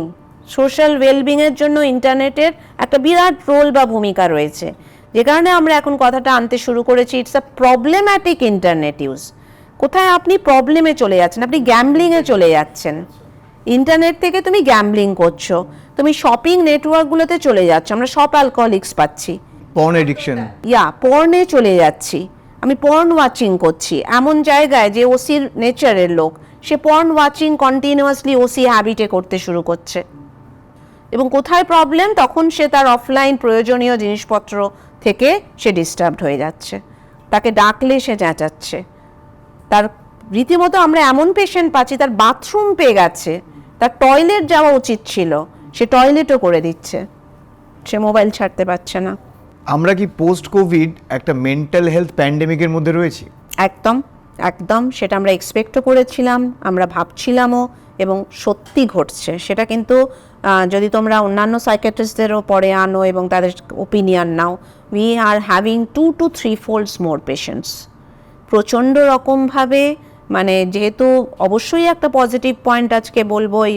social ওয়েলবিংয়ের জন্য ইন্টারনেটের একটা বিরাট রোল বা ভূমিকা রয়েছে, যে কারণে আমরা এখন কথাটা আনতে শুরু করেছি, it's a problematic internet use. কোথায় আপনি প্রবলেমে চলে যাচ্ছেন, আপনি গ্যাম্বলিংয়ে চলে যাচ্ছেন, ইন্টারনেট থেকে তুমি গ্যাম্বলিং করছো, তুমি শপিং নেটওয়ার্কগুলোতে চলে যাচ্ছ, আমরা সব অ্যালকোহলিক্স পাচ্ছি, পর্ন এডিকশন, পর্নে চলে যাচ্ছি, আমি পর্ন ওয়াচিং করছি এমন জায়গায় যে ওসির নেচারের লোক, সে পর্ন ওয়াচিং কন্টিনিউয়াসলি ওসি হ্যাবিটে করতে শুরু করছে। এবং কোথায় প্রবলেম, তখন সে তার অফলাইন প্রয়োজনীয় জিনিসপত্র থেকে সে ডিস্টার্বড হয়ে যাচ্ছে, তাকে ডাকলে সে চেঁচাচ্ছে, তার রীতিমতো আমরা এমন পেশেন্ট পাচ্ছি তার বাথরুম পেয়ে গেছে, তার টয়লেট যাওয়া উচিত ছিল, সে টয়লেটও করে দিচ্ছে, সে মোবাইল ছাড়তে পারছে না। আমরা কি পোস্ট কোভিড একটা মেন্টাল হেলথ প্যান্ডেমিকের মধ্যে রয়েছি? একদম একদম, সেটা আমরা এক্সপেক্টও করেছিলাম, আমরা ভাবছিলামও, এবং সত্যি ঘটছে সেটা। কিন্তু যদি তোমরা অন্যান্য সাইকিয়াট্রিস্টদেরও পরে আনো এবং তাদের ওপিনিয়ন নাও, we are having 2 to 3 folds more patients, প্রচণ্ড রকমভাবে। মানে যেহেতু অবশ্যই একটা পজিটিভ পয়েন্ট আজকে বলবো এই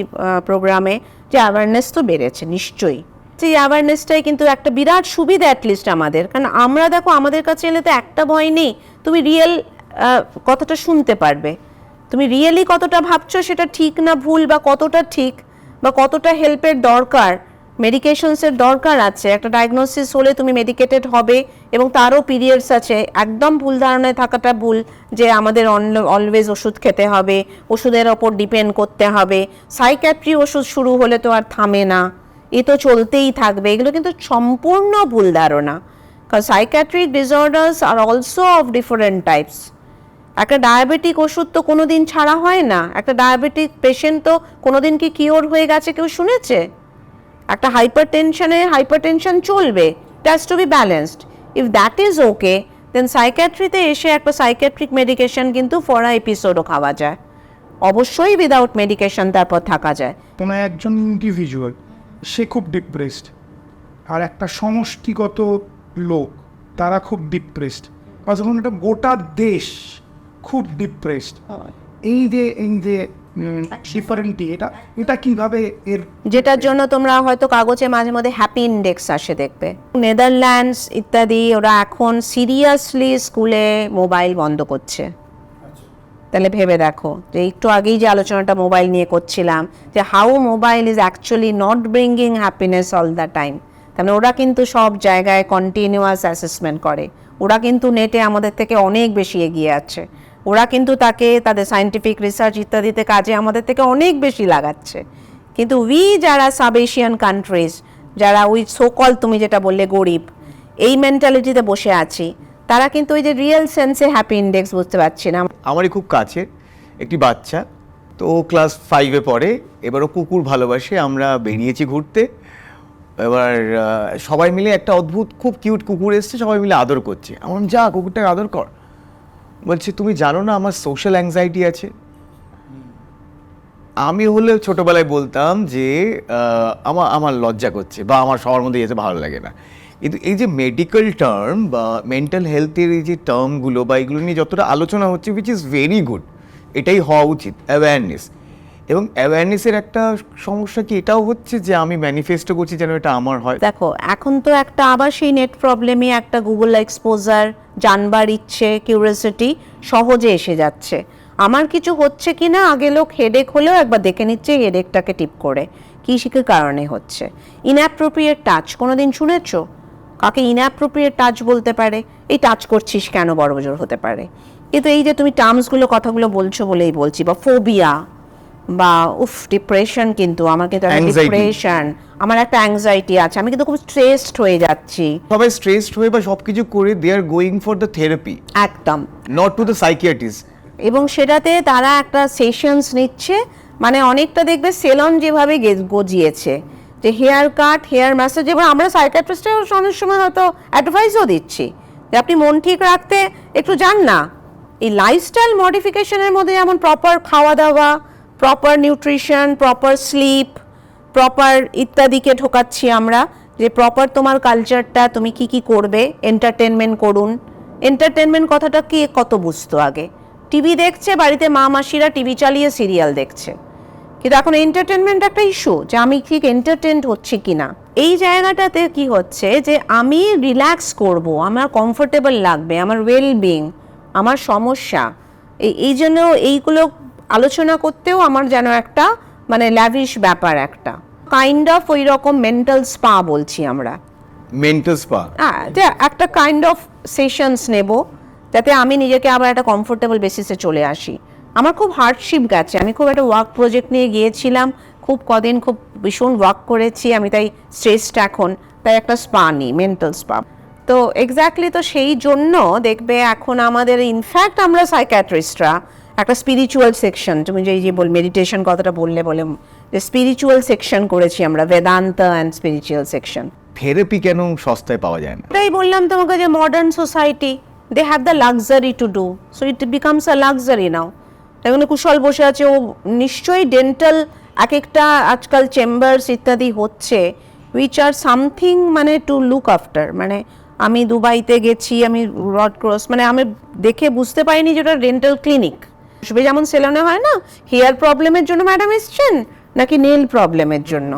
প্রোগ্রামে, যে অ্যাওয়ারনেস তো বেড়েছে নিশ্চয়ই, সেই অ্যাওয়ারনেসটাই কিন্তু একটা বিরাট সুবিধা অ্যাটলিস্ট আমাদের, কারণ আমরা দেখো আমাদের কাছে এলে তো একটা ভয় নেই, তুমি রিয়েল কথাটা শুনতে পারবে, তুমি রিয়েলি কতটা ভাবছো সেটা ঠিক না ভুল, বা কতটা ঠিক, বা কতটা হেল্পের দরকার, মেডিকেশনসের দরকার আছে, একটা ডায়াগনোসিস হলে তুমি মেডিকেটেড হবে, এবং তারও পিরিয়ডস আছে। একদম ভুল ধারণায় থাকাটা ভুল যে আমাদের অলওয়েজ ওষুধ খেতে হবে, ওষুধের ওপর ডিপেন্ড করতে হবে, সাইকিয়াট্রি ওষুধ শুরু হলে তো আর থামে না, এ তো চলতেই থাকবে, এগুলো কিন্তু সম্পূর্ণ ভুল ধারণা। কারণ psychiatric disorders are also of different types. একটা ডায়াবেটিক ওষুধ তো কোনোদিন ছাড়া হয় না, একটা ডায়াবেটিক পেশেন্ট তো কোনোদিন কি কিওর হয়ে গেছে কেউ শুনেছে? একটা হাইপারটেনশন চলবে, it has to be balanced. If that is okay, then সাইকিয়াট্রিতে এসে একটা সাইকিয়াট্রিক মেডিকেশন কিন্তু ফর আ এপিসোডও খাওয়া যায়, অবশ্যই উইদাউট মেডিকেশন তারপর থাকা যায়। কোনো একজন ইন্ডিভিজুয়াল সে খুব ডিপ্রেসড, আর একটা সমষ্টিগত লোক তারা খুব ডিপ্রেসড, বা যখন একটা গোটা দেশ খুব ডিপ্রেসড, এই যে ডিফারেন্টি এটা কিভাবে এর, যেটার জন্য তোমরা হয়তো কাগজে মাঝে মধ্যে হ্যাপি ইন্ডেক্স আসে দেখবে। নেদারল্যান্ডস ইত্যাদি ওরা এখন সিরিয়াসলি স্কুলে মোবাইল বন্ধ করছে। তাহলে ভেবে দেখো, যে একটু আগেই যে আলোচনাটা মোবাইল নিয়ে করছিলাম, যে how mobile is actually not bringing happiness all the time. তাহলে ওরা কিন্তু সব জায়গায় কন্টিনিউয়াস অ্যাসেসমেন্ট করে, ওরা কিন্তু নেটে আমাদের থেকে অনেক বেশি এগিয়ে আছে, ওরা কিন্তু তাকে তাদের সায়েন্টিফিক রিসার্চ ইত্যাদিতে কাজে আমাদের থেকে অনেক বেশি লাগাচ্ছে। কিন্তু যারা সাব এশিয়ান কান্ট্রিজ, যারা ওই সোকল তুমি যেটা বললে গরিব, এই মেন্টালিটিতে বসে আছি, তারা কিন্তু ওই যে রিয়েল সেন্সে হ্যাপি ইন্ডেক্স বুঝতে পারছি না। আমারই খুব কাছে একটি বাচ্চা, তো ও ক্লাস 5-এ পড়ে, এবার ও কুকুর ভালোবাসে। আমরা বেরিয়েছি ঘুরতে, এবার সবাই মিলে একটা অদ্ভুত খুব কিউট কুকুর এসছে, সবাই মিলে আদর করছে। আমার যা কুকুরটাকে আদর কর, বলছে তুমি জানো না আমার সোশ্যাল অ্যাংজাইটি আছে। আমি হলে ছোটোবেলায় বলতাম যে আমার লজ্জা করছে বা আমার সবার মধ্যে যেতে ভালো লাগে না। কিন্তু এই যে মেডিকেল টার্ম বা মেন্টাল হেলথের এই যে টার্মগুলো বা এগুলো নিয়ে যতটা আলোচনা হচ্ছে, উইচ ইজ ভেরি গুড, এটাই হওয়া উচিত, অ্যাওয়ারনেস। এবং অ্যাওয়ারনেসের একটা সমস্যা কি এটাও হচ্ছে যে আমি ম্যানিফেস্টো করছি যেন এটা আমার হয়। দেখো এখন তো একটা আবার সেই নেট প্রবলেমে একটা গুগল এক্সপোজার, জানবার ইচ্ছে, কিউরিওসিটি সহজে এসে যাচ্ছে। আমার কিছু হচ্ছে কি না, আগে লোক হেডেক হলেও একবার দেখে নিচ্ছে হেডেকটাকে টিপ করে, কী শিখের কারণে হচ্ছে। ইনঅ্যাপ্রোপ্রিয়েট টাচ কোনোদিন শুনেছো? কাকে ইনঅ্যাপ্রোপ্রিয়েট টাচ বলতে পারে? এই টাচ করছিস কেন বড় জোর হতে পারে। কিন্তু এই যে তুমি টার্মসগুলো কথাগুলো বলছো বলেই বলছি, বা ফোবিয়া বা ডিপ্রেশন, কিন্তু আমার কিন্তু একটা ডিপ্রেশন, আমার একটা অ্যাংজাইটি আছে, আমি কিন্তু খুব স্ট্রেসড হয়ে যাচ্ছি। সবাই স্ট্রেসড হয়ে বা সব কিছু করে they are going for the therapy, একদম, নট টু দ্য সাইকিয়াট্রিস্ট। এবং সেটাতে তারা একটা সেশনস নিচ্ছে, মানে অনেকটা দেখবে সেলন যেভাবে গজিয়েছে, যে হেয়ার কাট, হেয়ার ম্যাসাজ, এবং আমরা সাইকিয়াট্রিস্টের অনেক সময় হয়তো অ্যাডভাইসও দিচ্ছি যে আপনি মন ঠিক রাখতে একটু যান না। এই লাইফস্টাইল মডিফিকেশনের মধ্যে যেমন প্রপার খাওয়া দাওয়া, proper nutrition, proper slip, proper ইত্যাদিকে ঢোকাচ্ছি আমরা, যে প্রপার তোমার কালচারটা তুমি কি কি করবে। এন্টারটেনমেন্ট করুন, এন্টারটেনমেন্ট কথাটা কি কত বুঝতো আগে, টিভি দেখছে বাড়িতে, মা মাসিরা টিভি চালিয়ে সিরিয়াল দেখছে, কিন্তু এখন এন্টারটেনমেন্ট একটা ইস্যু, যে আমি ঠিক এন্টারটেনড হচ্ছি কিনা। এই জায়গাটাতে কি হচ্ছে, যে আমি রিল্যাক্স করব, আমার কমফোর্টেবল লাগবে, আমার ওয়েলবিং, আমার সমস্যা, এই জন্য এইগুলো আলোচনা করতেও আমার যেন একটা মানে ল্যাভিশ ব্যাপার, একটা কাইন্ড অফ ওই রকম মেন্টাল স্পা বলছি আমরা, মেন্টাল স্পা, যে একটা কাইন্ড অফ সেশনস নেব, যাতে আমি নিজেকে আবার একটা কমফোর্টেবল বেসিসে চলে আসি। আমার খুব হার্ডশিপ গেছে, আমি খুব একটা ওয়ার্ক প্রজেক্ট নিয়ে গিয়েছিলাম, খুব কদিন খুব ভীষণ ওয়ার্ক করেছি আমি, তাই স্ট্রেসড এখন, তাই একটা স্পা নিই, মেন্টাল স্পা। তো এক্স্যাক্টলি, তো সেই জন্য দেখবে এখন আমাদের ইনফ্যাক্ট আমরা সাইকিয়াট্রিস্টরা একটা স্পিরিচুয়াল সেকশন, তুমি যে মেডিটেশন কথাটা বলে যে স্পিরিচুয়াল সেকশন করেছি আমরা, Vedanta and spiritual section. Therapy কেন সস্তায় পাওয়া যায় না? এটাই বললাম তোমাকে, যে modern society, they have the luxury to do, so it becomes a luxury now. এখানে কুশল বসে আছে, ও নিশ্চয়ই ডেন্টাল এক একটা আজকাল চেম্বার্স ইত্যাদি হচ্ছে, উইচ আর সামথিং মানে টু লুক আফটার। মানে আমি দুবাইতে গেছি, আমি রড ক্রস, মানে আমি দেখে বুঝতে পারিনি যে ওটা ডেন্টাল ক্লিনিক। যেমন সেলুনে হয় না, হেয়ার প্রবলেমের জন্য ম্যাডাম এসছেন নাকি নেল প্রবলেমের জন্য,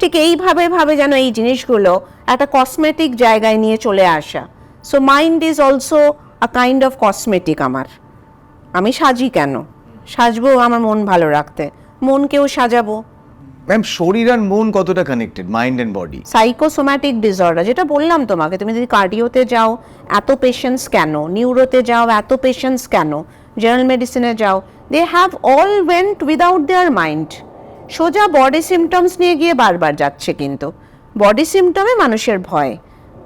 ঠিক এইভাবে যেন এই জিনিসগুলো একটা কসমেটিক জায়গায় নিয়ে চলে আসা। So mind is also a kind of cosmetic. আমি সাজি কেন? সাজবো আমার মন ভালো রাখতে, মনকেও সাজাবো। ম্যাম, শরীর আর মন কতটা connected, mind and body? Psychosomatic disorder, যেটা বললাম তোমাকে, তুমি যদি কার্ডিওতে যাও এত পেশেন্টস কেন, নিউরোতে যাও এত পেশেন্টস কেন, জেনারেল মেডিসিনে যাও, they have all went without their mind. সোজা বডি সিমটমস নিয়ে গিয়ে বারবার যাচ্ছে, কিন্তু বডি সিমটমে মানুষের ভয়,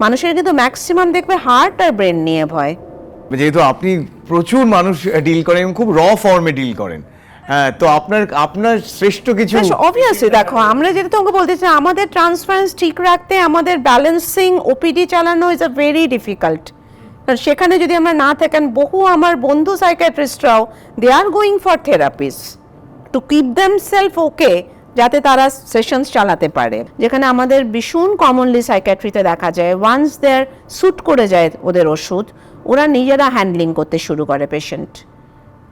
মানুষের কিন্তু ম্যাক্সিমাম দেখবে হার্ট আর ব্রেন নিয়ে ভয়, যেহেতু আপনি প্রচুর মানুষ ডিল করেন এবং খুব র ফর্মে ডিল করেন, হ্যাঁ, তো আপনার শ্রেষ্ঠ কিছু অবভিয়াসলি দেখো, আমরা যেটা তোমাকে বলতে চাই, আমাদের ট্রান্সপারেন্স ঠিক রাখতে আমাদের ব্যালেন্সিং ওপিডি চালানো ইজ আ ভেরি ডিফিকাল্ট। সেখানে যদি আমরা না থাকেন, বহু আমার বন্ধু সাইকিয়াট্রিস্টরাও they are going for therapies to keep them self okay, যাতে তারা সেশনস চালাতে পারে। যেখানে আমাদের ভীষণ কমনলি সাইকিয়াট্রিতে দেখা যায়, ওয়ান্স দেয়ার স্যুট করে যায় ওদের ওষুধ, ওরা নিজেরা হ্যান্ডলিং করতে শুরু করে পেশেন্ট।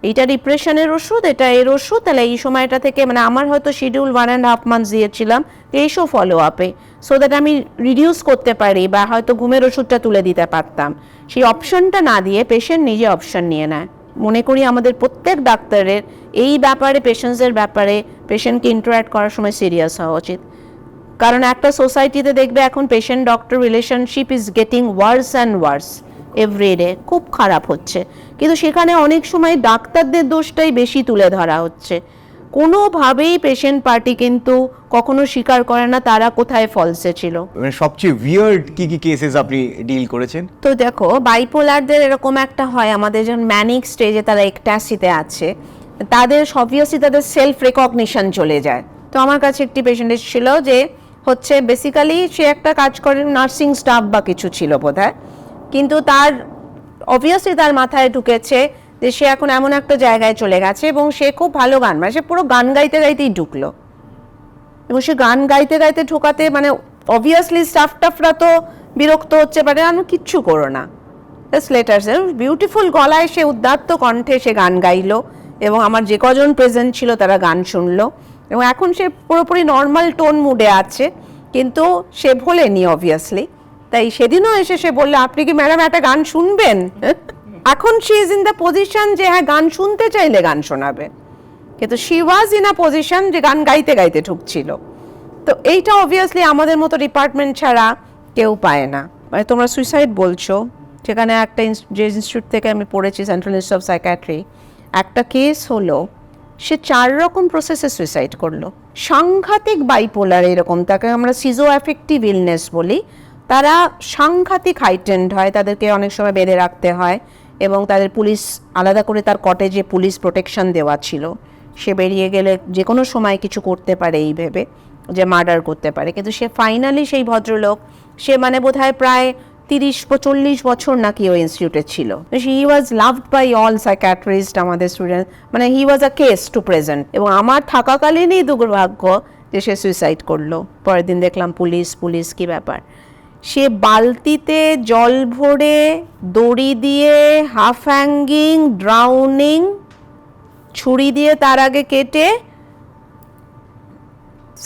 এইটা ডিপ্রেশনের ওষুধ, এটা এর ওষুধ, তাহলে এই সময়টা থেকে, মানে আমার হয়তো শিডিউল 1.5 months দিয়েছিলাম এইসব ফলো আপে, সো দ্যাট আমি রিডিউস করতে পারি বা হয়তো ঘুমের ওষুধটা তুলে দিতে পারতাম। সেই অপশনটা না দিয়ে পেশেন্ট নিজে অপশন নিয়ে নেয়। মনে করি আমাদের প্রত্যেক ডাক্তারের এই ব্যাপারে, পেশেন্টসের ব্যাপারে, পেশেন্টকে ইন্টারঅ্যাক্ট করার সময় সিরিয়াস হওয়া উচিত। কারণ একটা সোসাইটিতে দেখবে এখন patient doctor relationship is getting worse and worse everyday, খুব খারাপ হচ্ছে। কিন্তু সেখানে অনেক সময় ডাক্তারদের দোষটাই বেশি তুলে ধরা হচ্ছে। কোনোভাবেই পেশেন্ট পার্টি কিন্তু কখনো স্বীকার করে না তারা কোথায় ফলসে ছিল। মানে সবচেয়ে উইয়ার্ড কি কেসেস আপনি ডিল করেছেন? তো দেখো, বাইপোলারদের এরকম একটা হয়, আমাদের যখন ম্যানিক স্টেজে তারা একটাসিতে আছে, তাদের অবভিয়াসলি তাদের সেলফ রেকগনিশন চলে যায়। তো আমার কাছে একটি পেশেন্ট ছিল যে হচ্ছে বেসিক্যালি সে একটা কাজ করে, নার্সিং স্টাফ বা কিছু ছিল বোধহয়, কিন্তু তার অবভিয়াসলি তার মাথায় ঢুকেছে যে সে এখন এমন একটা জায়গায় চলে গেছে এবং সে খুব ভালো গান, মানে সে পুরো গান গাইতে গাইতেই ঢুকলো এবং সে গান গাইতে গাইতে ঢোকাতে, মানে অবভিয়াসলি স্টাফরা তো বিরক্ত হচ্ছে, পারে আমি কিচ্ছু করো না, লেটার্স বিউটিফুল গলায় সে উদ্দাত্ত কণ্ঠে সে গান গাইলো এবং আমার যে কজন প্রেজেন্ট ছিল তারা গান শুনলো এবং এখন সে পুরোপুরি নর্মাল টোন মুডে আছে, কিন্তু সে ভোলেনি অবভিয়াসলি। তাই সেদিনও এসে সে বললো, আপনি কি ম্যাডাম একটা গান শুনবেন? এখন she is in the position যে হ্যাঁ গান শুনতে চাইলে গান শোনাবে, কিন্তু she was in a position যে গান গাইতে গাইতে ঢুকছিল। তো এইটা অবভিয়াসলি আমাদের মতো ডিপার্টমেন্ট ছাড়া কেউ পায় না। মানে তোমরা সুইসাইড বলছো, সেখানে একটা যে ইনস্টিটিউট থেকে আমি পড়েছি, সেন্ট্রাল ইনস্টিটিউট অফ সাইকিয়াট্রি, একটা কেস হলো সে 4 রকম প্রসেসে সুইসাইড করলো। সাংঘাতিক বাইপোলার এরকম, তাকে আমরা সিজো অ্যাফেক্টিভ ইলনেস বলি। তারা সাংঘাতিক হাইটেন্ড হয়, তাদেরকে অনেক সময় বেঁধে রাখতে হয় এবং তাদের পুলিশ আলাদা করে, তার কটেজে পুলিশ প্রোটেকশন দেওয়া ছিল। সে বেরিয়ে গেলে যে কোনো সময় কিছু করতে পারে এই ভেবে যে মার্ডার করতে পারে, কিন্তু সে ফাইনালি সেই ভদ্রলোক, সে মানে বোধহয় প্রায় 30-40 বছর নাকি ওই ইনস্টিটিউটে ছিল। হি ওয়াজ লাভড বাই অল সাইকিয়াট্রিস্ট, আমাদের স্টুডেন্ট, মানে হি ওয়াজ আ কেস টু প্রেজেন্ট। এবং আমার থাকাকালীনই দুর্ভাগ্য যে সে সুইসাইড করলো। পরের দিন দেখলাম পুলিশ কি ব্যাপার, সে বালতিতে জল ভরে দড়ি দিয়ে হাফ হ্যাঙ্গিং, ড্রাউনিং, ছুরি দিয়ে তার আগে কেটে,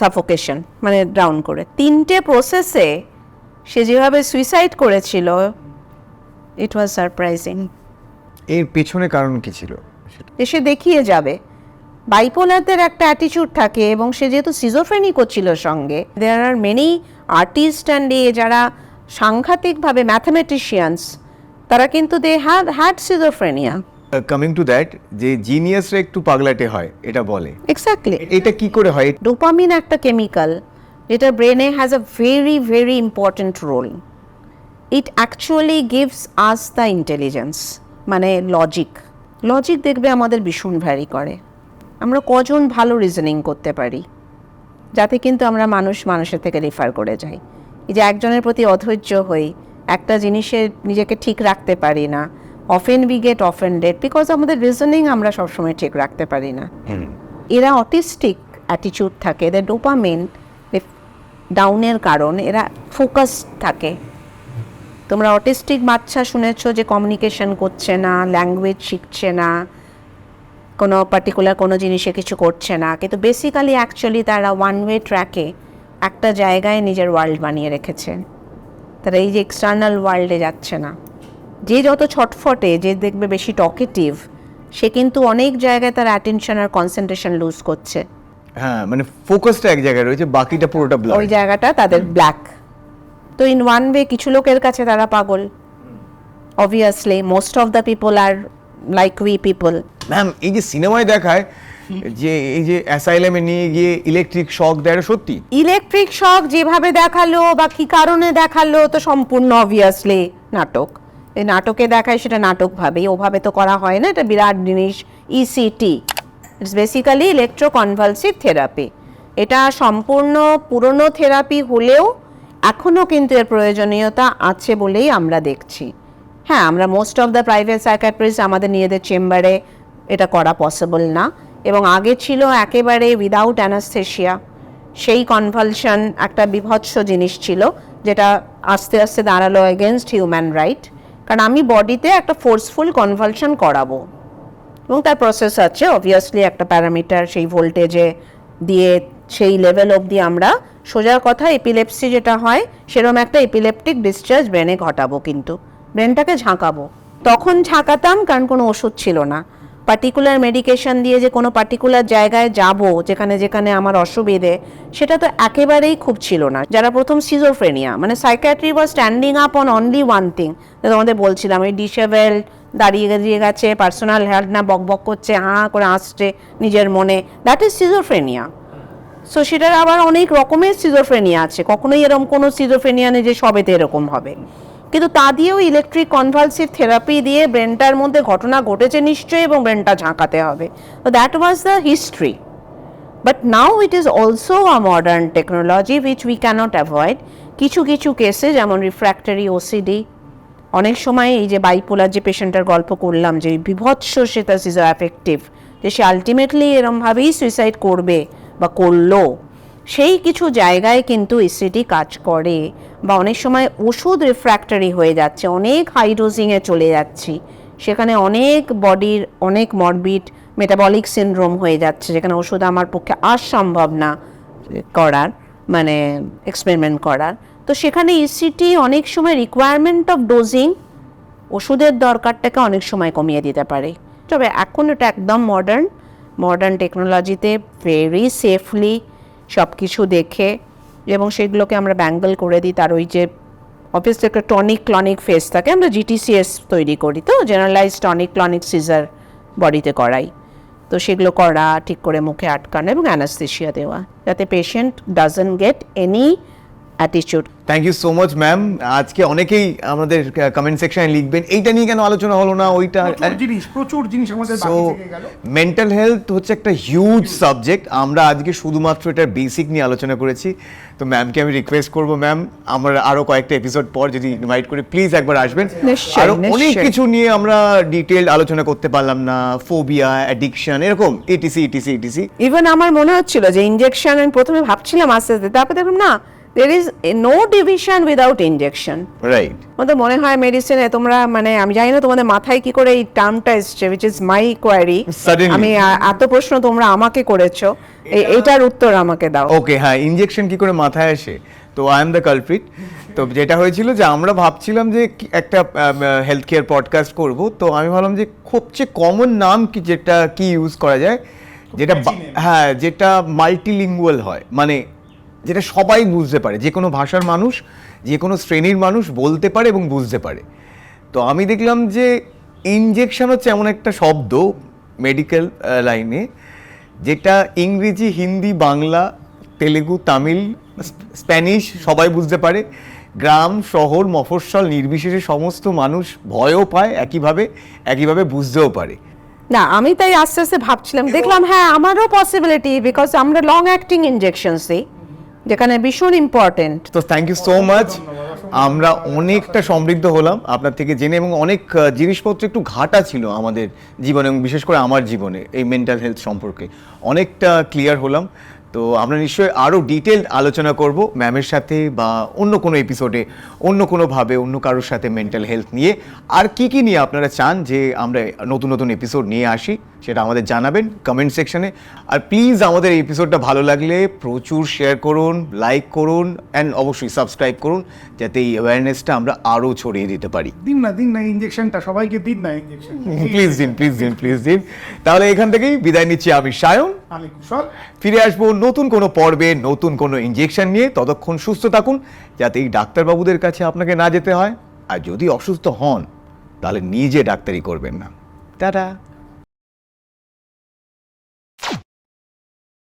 সাফোকেশন মানে ড্রাউন করে, 3টে প্রসেসে সে যেভাবে সুইসাইড করেছিল, ইট ওয়াজ সারপ্রাইজিং। এর পেছনে কারণ কি ছিল? সে দেখিয়ে যাবে। বাইপোলারদের একটা অ্যাটিটিউড থাকে এবং সে যেহেতু সিজোফ্রেনিক ছিল সঙ্গে, there are many artist and যারা সাংঘাতিকভাবে ম্যাথামেটিশিয়ানস, তারা কিন্তু they had schizophrenia. Coming to that, যে জিনিয়াসরা একটু পাগলাটে হয় এটা বলে, এক্স্যাক্টলি। এটা কি করে হয়? ডোপামিন একটা কেমিক্যাল যেটা ব্রেনে has a very very important role. It actually gives us the intelligence, মানে লজিক দেখবে আমাদের ভীষণ ভ্যারি করে। আমরা কজন ভালো রিজনিং করতে পারি, যাতে কিন্তু আমরা মানুষের থেকে রেফার করে যাই। এই যে একজনের প্রতি অধৈর্য হই, একটা জিনিসের নিজেকে ঠিক রাখতে পারি না, often we get offended because আমাদের রিজনিং আমরা সবসময় ঠিক রাখতে পারি না। এরা অটিস্টিক অ্যাটিটিউড থাকে, এদের ডোপামিন ডাউনের কারণ, এরা ফোকাস থাকে। তোমরা অটিস্টিক বাচ্চা শুনেছো যে কমিউনিকেশন করছে না, ল্যাঙ্গুয়েজ শিখছে না, কোনো পার্টিকুলার কোনো জিনিসে কিছু করছে না, কিন্তু বেসিক্যালি অ্যাকচুয়ালি তারা ওয়ান ওয়ে ট্র্যাকে একটা জায়গায় নিজের ওয়ার্ল্ড বানিয়ে রেখেছে। তারা এই যে এক্সটার্নাল ওয়ার্ল্ডে যাচ্ছে না। যে যত ছটফটে, যে দেখবে বেশি টকেটিভ, সে কিন্তু অনেক জায়গায় তার অ্যাটেনশন আর কনসেন্ট্রেশন লুজ করছে। হ্যাঁ, মানে ফোকাসটা এক জায়গায় রয়েছে, বাকিটা পুরোটা ব্লার। ওই জায়গাটা তাদের ব্ল্যাক। তো ইন ওয়ান ওয়ে কিছু লোকের কাছে তারা পাগল। Obviously most of the people are like we people. Ma'am, এই যে সিনেমায় দেখায় যে এই যে অ্যাসাইলামে নিয়ে গিয়ে ইলেকট্রিক শক দেয়, সত্যি ইলেকট্রিক শক যেভাবে দেখালো বা কি কারণে দেখালো তো সম্পূর্ণ অবভিয়াসলি নাটক। এই নাটকে দেখায় সেটা নাটক ভাবেই, ওভাবে তো করা হয় না, এটা বিরাট জিনিস। ইসিটি, ইটস বেসিক্যালি ইলেকট্রোকনভালসিভ থেরাপি। এটা সম্পূর্ণ পুরনো থেরাপি হলেও এখনও কিন্তু এর প্রয়োজনীয়তা আছে বলেই আমরা দেখছি। হ্যাঁ, আমরা most of the private psychiatrist আমাদের নিজেদের চেম্বারে এটা করা পসিবল না, এবং আগে ছিল একেবারে উইদাউট অ্যানাস্থেশিয়া। সেই কনভালশন একটা বিভৎস জিনিস ছিল, যেটা আস্তে আস্তে দাঁড়ালো এগেনস্ট হিউম্যান রাইট, কারণ আমি বডিতে একটা ফোর্সফুল কনভালশন করাবো, এবং তার প্রসেস আছে অবভিয়াসলি, একটা প্যারামিটার সেই ভোল্টেজে দিয়ে সেই লেভেল অবধি আমরা সোজা কথা এপিলেপসি যেটা হয় সেরকম একটা এপিলেপটিক ডিসচার্জ ব্রেনে ঘটাবো, কিন্তু ব্রেনটাকে ঝাঁকাবো। তখন ঝাঁকাতাম কারণ কোনো ওষুধ ছিল না, পার্টিকুলার মেডিকেশন দিয়ে যে কোনো পার্টিকুলার জায়গায় যাব যেখানে যেখানে আমার অসুবিধে, সেটা তো একেবারেই খুব ছিল না। যারা প্রথম সিজোফ্রেনিয়া, মানে psychiatry was standing up on only one thing, তোমাদের বলছিলাম ওই ডিসেবেল, দাঁড়িয়ে দাঁড়িয়ে গেছে, পার্সোনাল হেলথ না, বক বক করছে, হাঁ করে আসছে নিজের মনে, দ্যাট ইজ সিজোফ্রেনিয়া। সো সেটার আবার অনেক রকমের সিজোফ্রেনিয়া আছে, কখনোই এরকম কোনো সিজোফ্রেনিয়া নেই যে সবেতে এরকম হবে। কিন্তু তা দিয়েও ইলেকট্রিক কনভালসিভ থেরাপি দিয়ে ব্রেনটার মধ্যে ঘটনা ঘটেছে নিশ্চয়ই, এবং ব্রেনটা ঝাঁকাতে হবে। তো that was the history. But now it is also a modern technology which we can't avoid. কিছু কিছু কেসে যেমন রিফ্র্যাক্টরি ওসিডি, অনেক সময় এই যে বাইপোলার যে পেশেন্টের গল্প করলাম, যে বিভৎস সেটা সিজো অ্যাফেক্টিভ, যে সে আলটিমেটলি এরমভাবেই সুইসাইড করবে বা করলো, সেই কিছু জায়গায় কিন্তু ইসিটি কাজ করে। বা অনেক সময় ওষুধ রিফ্র্যাক্টরি হয়ে যাচ্ছে, অনেক হাই ডোজিংয়ে চলে যাচ্ছি, সেখানে অনেক বডির অনেক মরবিড মেটাবলিক সিনড্রোম হয়ে যাচ্ছে, যেখানে ওষুধ আমার পক্ষে আর সম্ভব না করার, মানে এক্সপেরিমেন্ট করার। তো সেখানে ইসিটি অনেক সময় রিকোয়ারমেন্ট অফ ডোজিং ওষুধের দরকারটাকে অনেক সময় কমিয়ে দিতে পারে। তবে এখন এটা একদম মডার্ন টেকনোলজিতে ভেরি সেফলি সব কিছু দেখে, এবং সেগুলোকে আমরা ব্যাঙ্গল করে দিই। তার ওই যে অবভিয়াসলি একটা টনিক ক্লনিক ফেস থাকে, আমরা জিটিসিএস তৈরি করি, তো জেনারেলাইজ টনিক ক্লনিক সিজার বডিতে করাই, তো সেগুলো করা, ঠিক করে মুখে আটকানো এবং অ্যানাস্থেশিয়া দেওয়া, যাতে patient doesn't get any attitude. Thank you so much ma'am. আজকে অনেকেই আমাদের কমেন্ট সেকশনে লিখবেন এইটা নিয়ে কেন আলোচনা হলো না, ওইটা। প্রচুর জিনিস আমাদের সো বাকি থেকে গেল। মেন্টাল হেলথ হচ্ছে একটা হিউজ সাবজেক্ট, আমরা আজকে শুধুমাত্র এটার বেসিক নিয়ে আলোচনা করেছি। তো ম্যামকে আমি রিকোয়েস্ট করবো, ম্যাম আমরা আরো কয়েকটা এপিসোড পর যদি ইনভাইট করি প্লিজ একবার আসবেন। নিশ্চয়ই, আরো অনেক নিশ্চয়ই। কিছু নিয়ে আমরা ডিটেইলড আলোচনা করতে পারলাম না, ফোবিয়া, অ্যাডিকশন, এরকম ইটিসি ইটিসি ইটিসি। ইভেন আমার মনে হচ্ছিল যে ইনজেকশন, আমি প্রথমে ভাবছিলাম আস্তে আস্তে, তারপরে দেখলাম না, there is no division without injection. Right. আমাদের মনে হয় মেডিসিনে তোমরা, মানে আমি জানি না তোমাদের মাথায় কি করে এই টার্মটা এসছে, which is my query. Suddenly. আমি এত প্রশ্ন তোমরা আমাকে করেছো, এটার উত্তর আমাকে দাও। ওকে, হ্যাঁ, ইনজেকশন কি করে মাথায় আসে, তো আই এম দ্য কালপ্রিট। তো যেটা হয়েছিল যে আমরা ভাবছিলাম যে একটা হেলথ কেয়ার পডকাস্ট করব, তো আমি ভাবলাম যে সবচেয়ে কমন নাম কি, যেটা কি ইউজ করা যায়, যেটা হ্যাঁ, যেটা মাল্টিলিঙ্গুয়াল হয়, মানে যেটা সবাই বুঝতে পারে, যে কোনো ভাষার মানুষ, যে কোনো শ্রেণীর মানুষ বলতে পারে এবং বুঝতে পারে। তো আমি দেখলাম যে ইনজেকশন হচ্ছে এমন একটা শব্দ মেডিকেল লাইনে, যেটা ইংরেজি, হিন্দি, বাংলা, তেলেগু, তামিল, স্প্যানিশ সবাই বুঝতে পারে, গ্রাম, শহর, মফস্বল নির্বিশেষে সমস্ত মানুষ ভয়ও পায় একইভাবে বুঝতেও পারে। না, আমি তাই আস্তে আস্তে ভাবছিলাম, দেখলাম হ্যাঁ আমারও পসিবিলিটি, বিকজ আমরা লং অ্যাক্টিং ইনজেকশন দিই, যেখানে ভীষণ ইম্পর্টেন্ট। তো থ্যাংক ইউ সো মাচ, আমরা অনেকটা সমৃদ্ধ হলাম আপনার থেকে জেনে, এবং অনেক জিনিসপত্র একটু ঘাটা ছিল আমাদের জীবনে, এবং বিশেষ করে আমার জীবনে এই মেন্টাল হেলথ সম্পর্কে অনেকটা ক্লিয়ার হলাম। তো আমরা নিশ্চয়ই আরও ডিটেলড আলোচনা করব ম্যামের সাথে, বা অন্য কোনো এপিসোডে, অন্য কোনোভাবে, অন্য কারোর সাথে মেন্টাল হেলথ নিয়ে। আর কি কি নিয়ে আপনারা চান যে আমরা নতুন নতুন এপিসোড নিয়ে আসি, সেটা আমাদের জানাবেন কমেন্ট সেকশনে। আর প্লিজ আমাদের এই এপিসোডটা ভালো লাগলে প্রচুর শেয়ার করুন, লাইক করুন, অ্যান্ড অবশ্যই সাবস্ক্রাইব করুন, যাতে এই অ্যাওয়ারনেসটা আমরা আরও ছড়িয়ে দিতে পারি। দিন না ইনজেকশনটা, সবাইকে দিন না ইনজেকশন। প্লিজ দিন। তাহলে এখান থেকেই বিদায় নিচ্ছি, আমি সায়ন, আমি কুশল। ফিরে আসবো নতুন কোনো পর্বে, নতুন কোনো ইনজেকশন নিয়ে। ততক্ষণ সুস্থ থাকুন, যাতে এই ডাক্তারবাবুদের কাছে আপনাকে না যেতে হয়। আর যদি অসুস্থ হন, তাহলে নিজে ডাক্তারি করবেন না। টাটা।